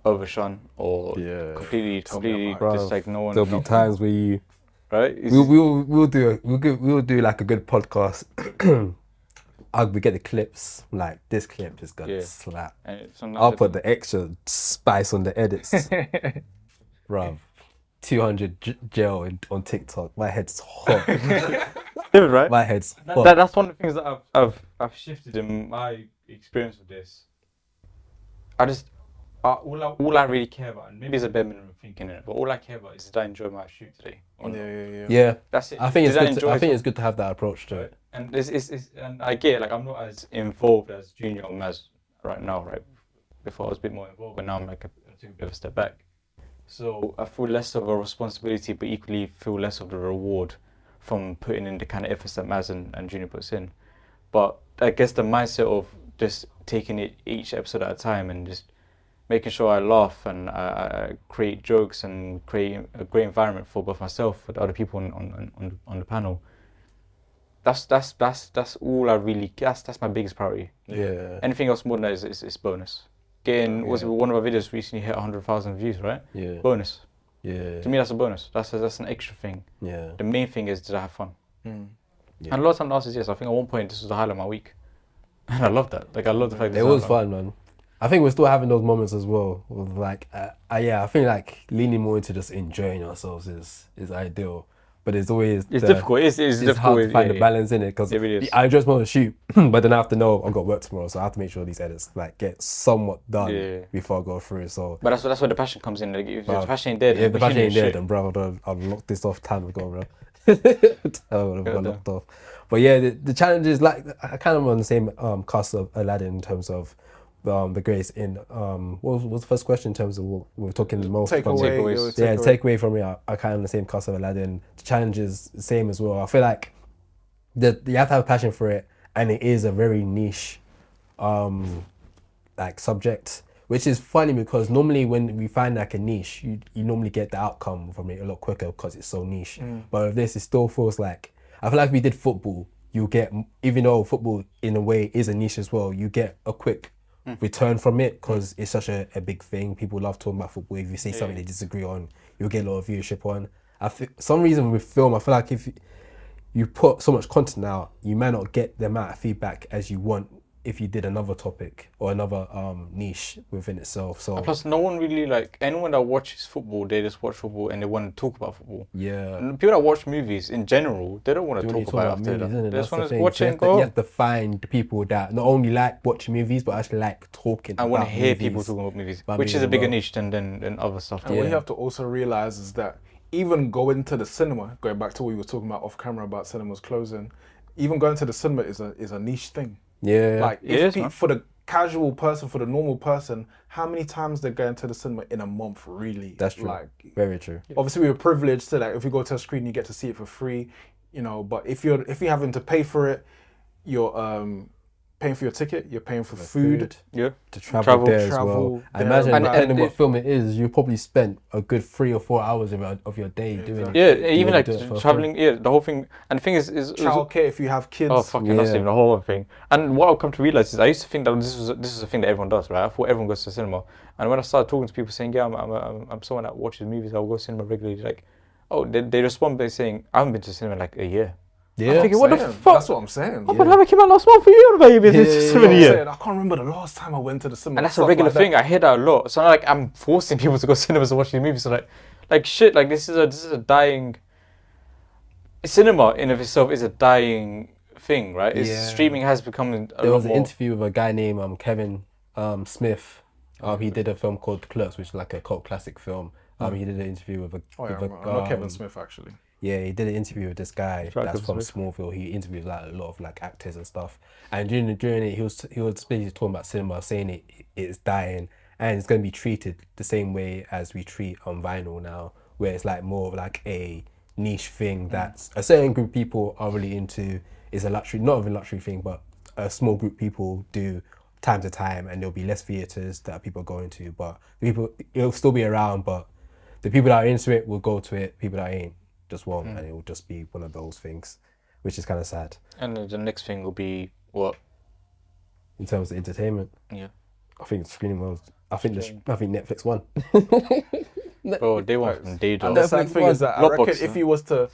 overshone or completely just like no one. There'll be times where you, right? We'll do like a good podcast. We get the clips, like this clip is gonna slap. I'll put the extra spice on the edits. Bruv, 200 gel on TikTok. My head's hot. Right? My head's hot. That's one of the things that I've shifted in my experience with this. I just all I really care about, and maybe it's a bare minimum thinking in it, but all I care about is did I enjoy my shoot today? Yeah. That's it. I think it's good to have that approach to it. And and I get it, like I'm not as involved as Junior or Myles right now, right? Before I was a bit more involved, but now I'm like I took a bit of a step back. So I feel less of a responsibility, but equally feel less of the reward from putting in the kind of efforts that Myles and Junior puts in. But I guess the mindset of just taking it each episode at a time and just making sure I laugh and I create jokes and create a great environment for both myself and other people on the panel. That's all I really. That's my biggest priority. Yeah. Anything else more than that is bonus. One of our videos recently hit 100,000 views, right? Yeah. Bonus. Yeah. To me, that's a bonus. That's an extra thing. Yeah. The main thing is, did I have fun? Yeah. And a lot of time the answer is yes. I think at one point this was the highlight of my week, and I love that. Like I love the fact that it was fun, man. I think we're still having those moments as well. With like, I think like leaning more into just enjoying ourselves is ideal. But it's always difficult. It's difficult. Hard to find the balance in it because really I just want to shoot, but then I have to know I've got work tomorrow, so I have to make sure these edits like get somewhat done before I go through. So, but that's where the passion comes in. Like, if the passion ain't there, if the passion ain't there, then bro, I'll lock this off. Time ago, bro. I would have locked off. But yeah, the challenge is like I kind of on the same cast of Aladdin in terms of the grace in what was the first question in terms of what we were talking the most takeaways. Takeaway from me I kind of on the same cast of Aladdin. The challenge is the same as well. I feel like that you have to have a passion for it, and it is a very niche like subject, which is funny because normally when we find like a niche, you normally get the outcome from it a lot quicker because it's so niche. But with this, it still feels like, I feel like if we did football, you get, even though football in a way is a niche as well, you get a quick return from it because it's such a big thing. People love talking about football. If you say something they disagree on, you'll get a lot of viewership on. I think some reason with film, I feel like if you put so much content out, you might not get the amount of feedback as you want if you did another topic or another niche within itself. So plus, no one really, like, anyone that watches football, they just watch football and they want to talk about football. Yeah. And people that watch movies in general, they don't want to talk about it after that. They just want to watch it and go. You have to find people that not only like watching movies but actually like talking. I want to hear people talking about movies, which is a bigger niche than other stuff. And what you have to also realize is that even going to the cinema, going back to what we were talking about off camera about cinemas closing, even going to the cinema is a niche thing. Yeah. Like for the casual person, for the normal person, how many times they're going to the cinema in a month really? That's true. Like, very true. Obviously we were privileged to, like, if we go to a screen you get to see it for free, you know, but if you're having to pay for it, you're paying for your ticket, you're paying for food. Yeah. to travel there as travel well. there, Imagine, and depending what it- film it is, you probably spent a good 3 or 4 hours of your day doing it. Yeah, You even only like do it for a traveling. Yeah, the whole thing. And the thing is Childcare if you have kids. oh fucking, that's Yeah. even a whole other thing. And what I've come to realize is I used to think that this is a thing that everyone does, right? I thought everyone goes to the cinema. And when I started talking to people saying, yeah, I'm someone that watches movies, I'll go to cinema regularly. Like, oh, they respond by saying, I haven't been to cinema in like a year. Yeah. I'm thinking, what the Saying, fuck? That's what I'm saying. But how came out last month for you, baby? This is so That's what many I'm years. saying. I can't remember the last time I went to the cinema. And that's a stuff regular like that. thing. I hear that a lot. So like I'm forcing people to go to cinemas to watch these movies. So like shit. Like this is a dying. Cinema in of itself is a dying thing, right? It's, Yeah. streaming has become a There lot was an more. interview with a guy named Kevin Smith. He did a film called Clerks, which is like a cult classic film. He did an interview with a, Oh, yeah, with I know a Kevin Smith actually. yeah, he did an interview with this guy Right, that's Kevin from Smallville. He interviewed like a lot of like actors and stuff. And during it, he was basically talking about cinema, saying it's dying and it's going to be treated the same way as we treat on vinyl now, where it's like more of like a niche thing that a certain group of people are really into. Is a luxury, not even a luxury thing, but a small group of people do time to time, and there'll be less theaters that people are going to. But it'll still be around, but the people that are into it will go to it. People that ain't just won't, and it will just be one of those things, which is kind of sad And the next thing will be what? in terms of entertainment. Yeah. I think streaming was. I think Netflix won. Bro, they want from day And dot. the sad thing is that I reckon Blockbuster. if he was to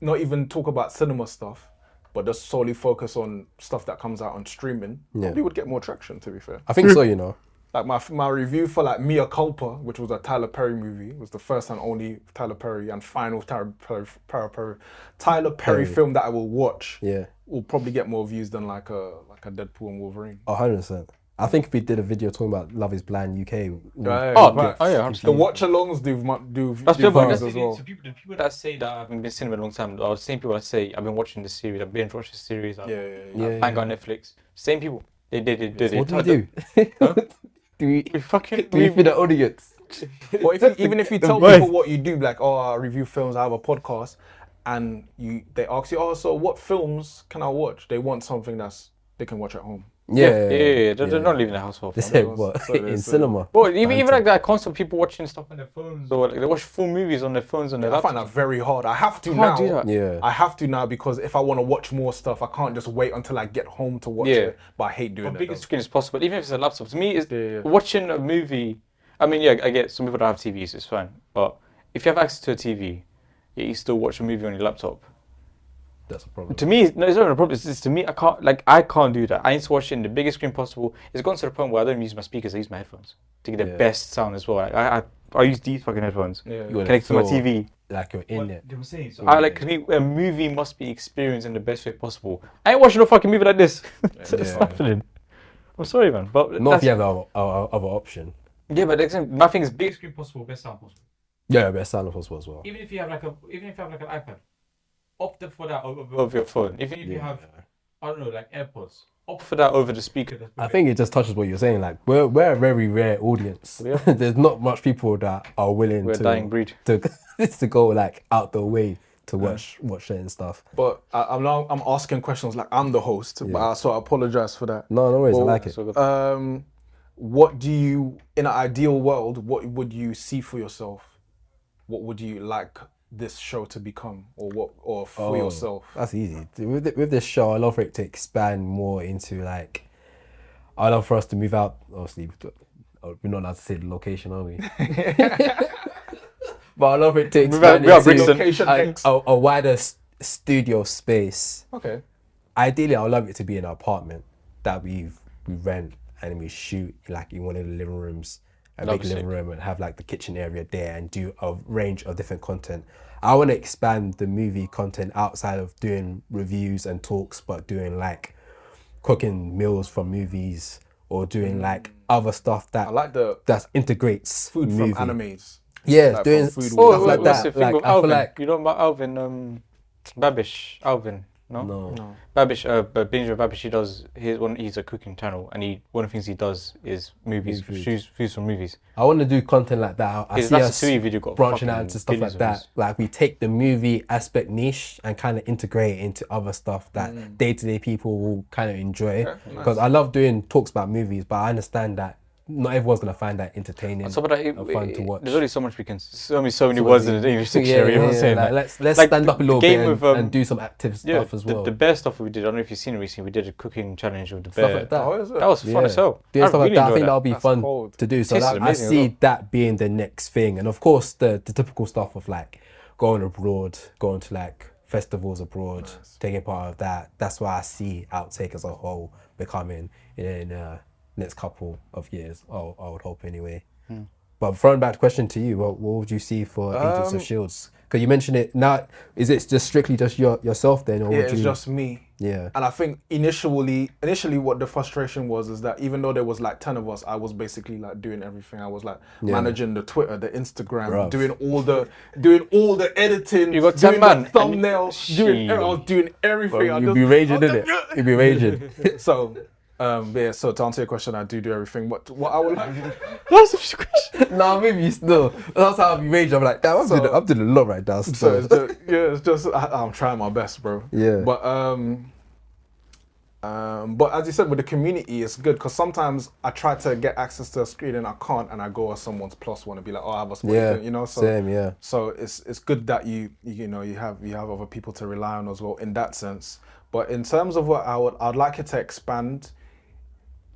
not even talk about cinema stuff, but just solely focus on stuff that comes out on streaming, probably would get more traction. To be fair, I think so. You know. like my review for like Mea Culpa, which was a Tyler Perry movie, was the first and only Tyler Perry and final Tyler Perry film that I will watch. Yeah. Will probably get more views than like a Deadpool and Wolverine. 100%. I think if we did a video talking about Love Is Blind UK, Right, Oh, right. oh yeah, 100%. The watch-alongs do That's do good, but views that's as well. so the people that say that I haven't been cinema in a long time are the same people that say I've been watching this series, I've been watching this series, Yeah. Hang on Netflix. Same people. They what do we do? Do we fucking feed the audience? But even if you tell people what you do, like, oh, I review films, I have a podcast, and they ask you, oh, so what films can I watch? They want something they can watch at home. Yeah. They're not leaving the house for They fun. said what? So it In is, cinema. Well, even like that concept, people watching stuff on their phones or like they watch full movies on their phones and their I find laptops. that very hard. I have to Can't now. do that. Yeah. I have to now because if I want to watch more stuff, I can't just wait until I get home to watch Yeah. it. But I hate doing On it. biggest though. screen as possible, even if it's a laptop. To me, is Yeah. watching a movie. I mean, yeah, I get some people don't have TVs, it's fine. But if you have access to a TV, yet you still watch a movie on your laptop. That's a problem. To me, no, it's not even a problem. It's to me, I can't do that. I need to watch it in the biggest screen possible. It's gone to the point where I don't use my speakers. I use my headphones to get the best sound as well. I use these fucking headphones. Yeah. You wanna Connect to my feel TV. like you're in it. They were saying so. I like a movie must be experienced in the best way possible. I ain't watching no fucking movie like this. It's happening. I'm sorry, man, but Not if you have the other option. yeah, but my thing is big. Biggest screen possible, best sound possible. Yeah, best sound possible as well. Even if you have like an iPad, opt for that Over your phone. Even if you have, I don't know, like AirPods, Opt for that over the speaker. I think it just touches what you're saying. Like we're a very rare audience. Yeah. There's not much people that are willing We're a dying breed. to go like out the way to watch certain stuff. But I'm asking questions like I'm the host, so I apologize for that. No worries. I Well, like it. So good. What do you, in an ideal world, what would you see for yourself? What would you like this show to become, or for yourself? That's easy. With this show, I love for it to expand more into like. I love for us to move out. Obviously, we're not allowed to say the location, are we? But I love it to expand we are into Brixton. Location X. a wider studio space. Okay. Ideally, I would love it to be an apartment that we rent and we shoot like in one of the living rooms, a big living room, and have like the kitchen area there and do a range of different content. I want to expand the movie content outside of doing reviews and talks, but doing like cooking meals from movies or doing like other stuff that I like that integrates food movie. from animes. Yeah, Like doing from food stuff wars. like what's that. the thing Like with I feel Alvin? like You know about Alvin, Babish, Alvin. No. No. Babish, Binge with Babish, he's a cooking channel, and one of the things he does is movies, views from movies. I want to do content like that. I see That's us a Ratatouille video got branching out fucking into stuff billions like of that. views. Like we take the movie aspect niche and kind of integrate it into other stuff that day-to-day people will kind of enjoy. Because I love doing talks about movies, but I understand that not everyone's gonna find that entertaining So, but and fun to watch. there's only so much we can. So many words in the English dictionary. You know what I'm saying? Like, let's like stand up a little game bit with, and do some active stuff as well. The bear stuff we did. I don't know if you've seen it recently. We did a cooking challenge with the Stuff bear. like that. Oh, is it? That was fun as hell. Doing stuff like that, I think that'll be That's fun cold. to do. So Tastes I amazing as see well. that being the next thing, and of course the typical stuff of like going abroad, going to like festivals abroad, taking part of that. That's why I see Outtake as a whole becoming in next couple of years. I would hope anyway. But throwing back the question to you, what would you see for Agents of Shields? Because you mentioned it now. Is it just strictly just yourself then, or Yeah, would it's you? just me. Yeah. And I think initially what the frustration was is that even though there was like 10 of us, I was basically like doing everything. I was like managing the Twitter, the Instagram, Bruv. doing all the editing, You got 10 doing man. the thumbnails, I was doing everything. You'd be raging, innit? You'd be raging. So, yeah. So to answer your question, I do everything. What I would like. That's a question. No, maybe still. That's how I'll be raging. I'm like, damn, I'm doing a lot right now. So Still. it's just I'm trying my best, bro. Yeah. But as you said, with the community, it's good because sometimes I try to get access to a screen and I can't, and I go as someone's plus one and be like, oh, I have a spot, Yeah, you know. So, same, yeah. So it's good that you have other people to rely on as well in that sense. But in terms of what I'd like it to expand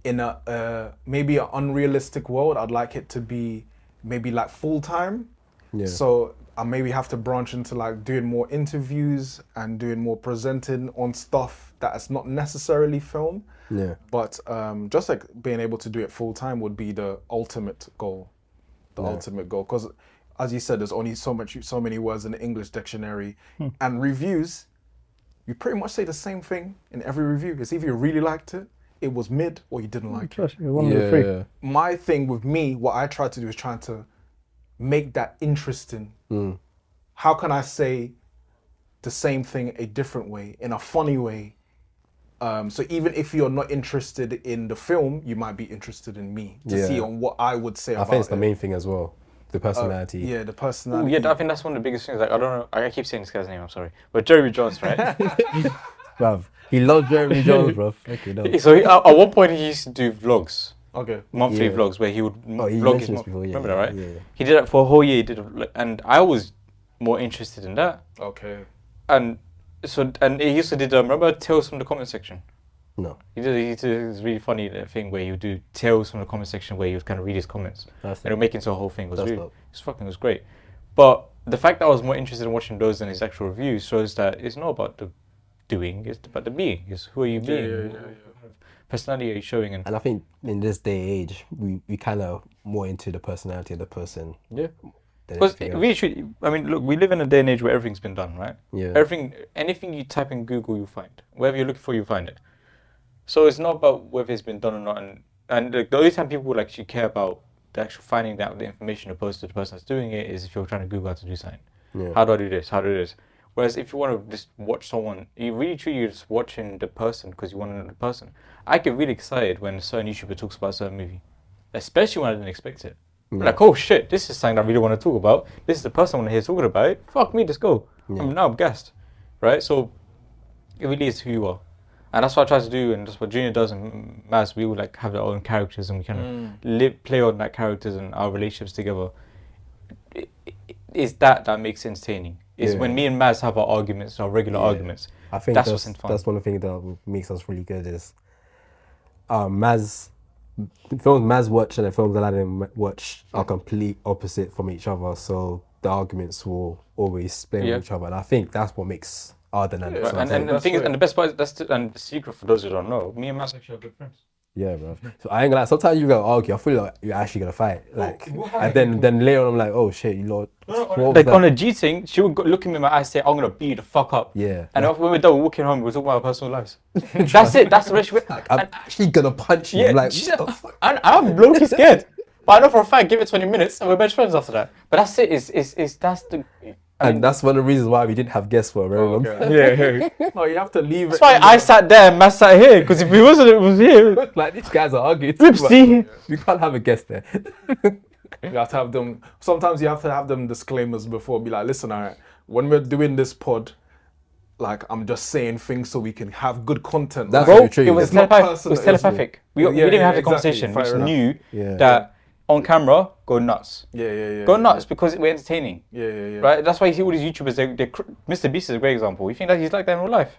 in a maybe an unrealistic world. I'd like it to be maybe like full time. Yeah. So I maybe have to branch into like doing more interviews and doing more presenting on stuff that is not necessarily film. Yeah. But just like being able to do it full time would be the ultimate goal. Ultimate goal, because as you said, there's only so many words in the English dictionary, and reviews. You pretty much say the same thing in every review. It's either you really liked it, it was mid, or you didn't like it. One of the three. Yeah. My thing with me, what I try to do is trying to make that interesting. How can I say the same thing a different way, in a funny way? So even if you're not interested in the film, you might be interested in me to see on what I would say I about think it's the it. main thing as well. The personality. Yeah, the Ooh, personality. yeah, I think that's one of the biggest things. Like, I don't know, I keep saying this guy's name. I'm sorry, but Jeremy Jones, right? Bruv, he loves Jeremy Jones, bruv. Okay, no. So at one point he used to do vlogs, Okay. monthly Yeah. vlogs, where he would He vlog his mentioned mom. this before, yeah. Remember that, right? Yeah. He did that for a whole year. He did, and I was more interested in that. Okay. And he used to did remember tales from the comment section. No. He did this really funny thing where he would do tales from the comment section where he would kind of read his comments. That's And it would make it into a whole thing. It was That's really, dope. it was great. But the fact that I was more interested in watching those than his actual reviews shows that it's not about the doing, it's about the being. It's who are you being? Yeah. What kind of personality are you showing? And And I think in this day and age, we kind of more into the personality of the person. yeah. Than Because anything else. really, truly, I mean, look, we live in a day and age where everything's been done, right? Yeah. Anything you type in Google, you find. Whatever you're looking for, you find it. So it's not about whether it's been done or not. And the only time people will actually care about the actual finding out the information opposed to the person that's doing it is if you're trying to Google how to do something. Yeah. How do I do this? How do I do this? Whereas if you want to just watch someone, you're just watching the person because you want to know the person. I get really excited when a certain YouTuber talks about a certain movie, especially when I didn't expect it. Like, oh shit, this is something I really want to talk about. This is the person I want to hear talking about it. Fuck me, let's go. Now I'm gassed, right? So it really is who you are. And that's what I try to do, and that's what Junior does, and Myles, we will like have our own characters, and we kind of play on that characters and our relationships together. It's that makes it entertaining. It's when me and Myles have our arguments, our regular arguments. I think that's what's fun. That's one of the things that makes us really good is Maz, films Maz watch and the films Aladdin watch are complete opposite from each other, so the arguments will always play with each other, and I think that's what makes our dynamic. Right. And the thing is, and the best part is, and the secret for those who don't know, me and Myles actually are good friends. Yeah, bro. So I ain't gonna lie, sometimes you gotta argue, I feel like you're actually gonna fight. Like and then later on I'm like, oh shit, you lot. Like on a G thing, she would look at me in my eyes and say, I'm gonna beat you the fuck up. Yeah. And when we're done walking home, we're talking about our personal lives. That's it, that's the relationship. I'm actually gonna punch you. Yeah, Like she's- what the fuck? I'm low-key scared. But I know for a fact, give it 20 minutes and we're best friends after that. But that's it, that's the, And that's one of the reasons why we didn't have guests for a very long time. Okay. No, you have to leave That's it. why I sat there and Matt sat here, because if he wasn't, it was here. Like, these guys are arguing. Oopsie. We can't have a guest there. You have to have them. Sometimes you have to have them disclaimers before. Be like, listen, all right, when we're doing this pod, like I'm just saying things so we can have good content. That's right? very true. It was It's not telepathic. personal, We Yeah, didn't yeah, have the exactly. conversation. We Fair just enough. knew Yeah. that on camera, go nuts. Yeah. Go nuts because we're entertaining. Yeah. Right? That's why you see all these YouTubers, Mr. Beast is a great example. You think that he's like that in real life?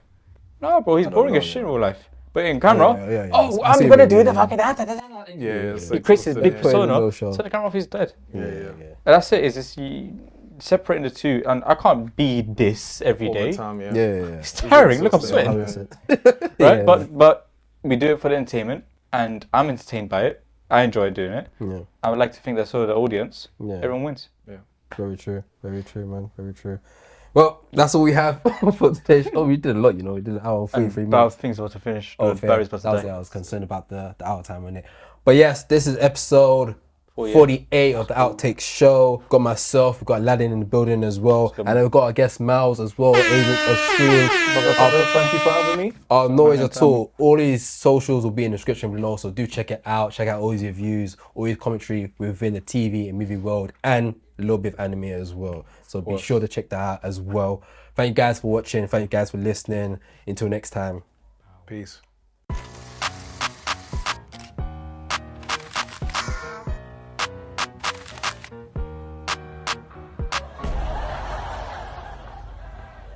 No, bro, he's boring as shit in real life. But in camera, Yeah. oh, I see I'm gonna what you do mean, the yeah. fucking that. Yeah. He creates his big yeah. persona, Yeah. so the camera off he's dead. Yeah. And that's it. It's just separating the two, and I can't be this every All day. the time, yeah. It's tiring. Look, I'm exhausting. sweating. Yeah. Right? But we do it for the entertainment, and I'm entertained by it. I enjoy doing it. Yeah. I would like to think that so the audience. Yeah. Everyone wins. Very true, man, very true. Well, that's all we have for today's show. We did a lot, we did an hour and 43 And minutes. things about to finish. Oh, Barry's fair. about to That was die. it. I was concerned about the hour time on it. But yes, this is episode 48. 48 of the Outtakes show. Got myself, we've got Aladdin in the building as well. And then we've got our guest Myles as well, Agents of Stream. Thank you for having me. No worries at all. All these socials will be in the description below, so do check it out. Check out all his reviews, all his commentary within the TV and movie world, and a little bit of anime as well. So be sure to check that out as well. Thank you guys for watching. Thank you guys for listening. Until next time. Peace.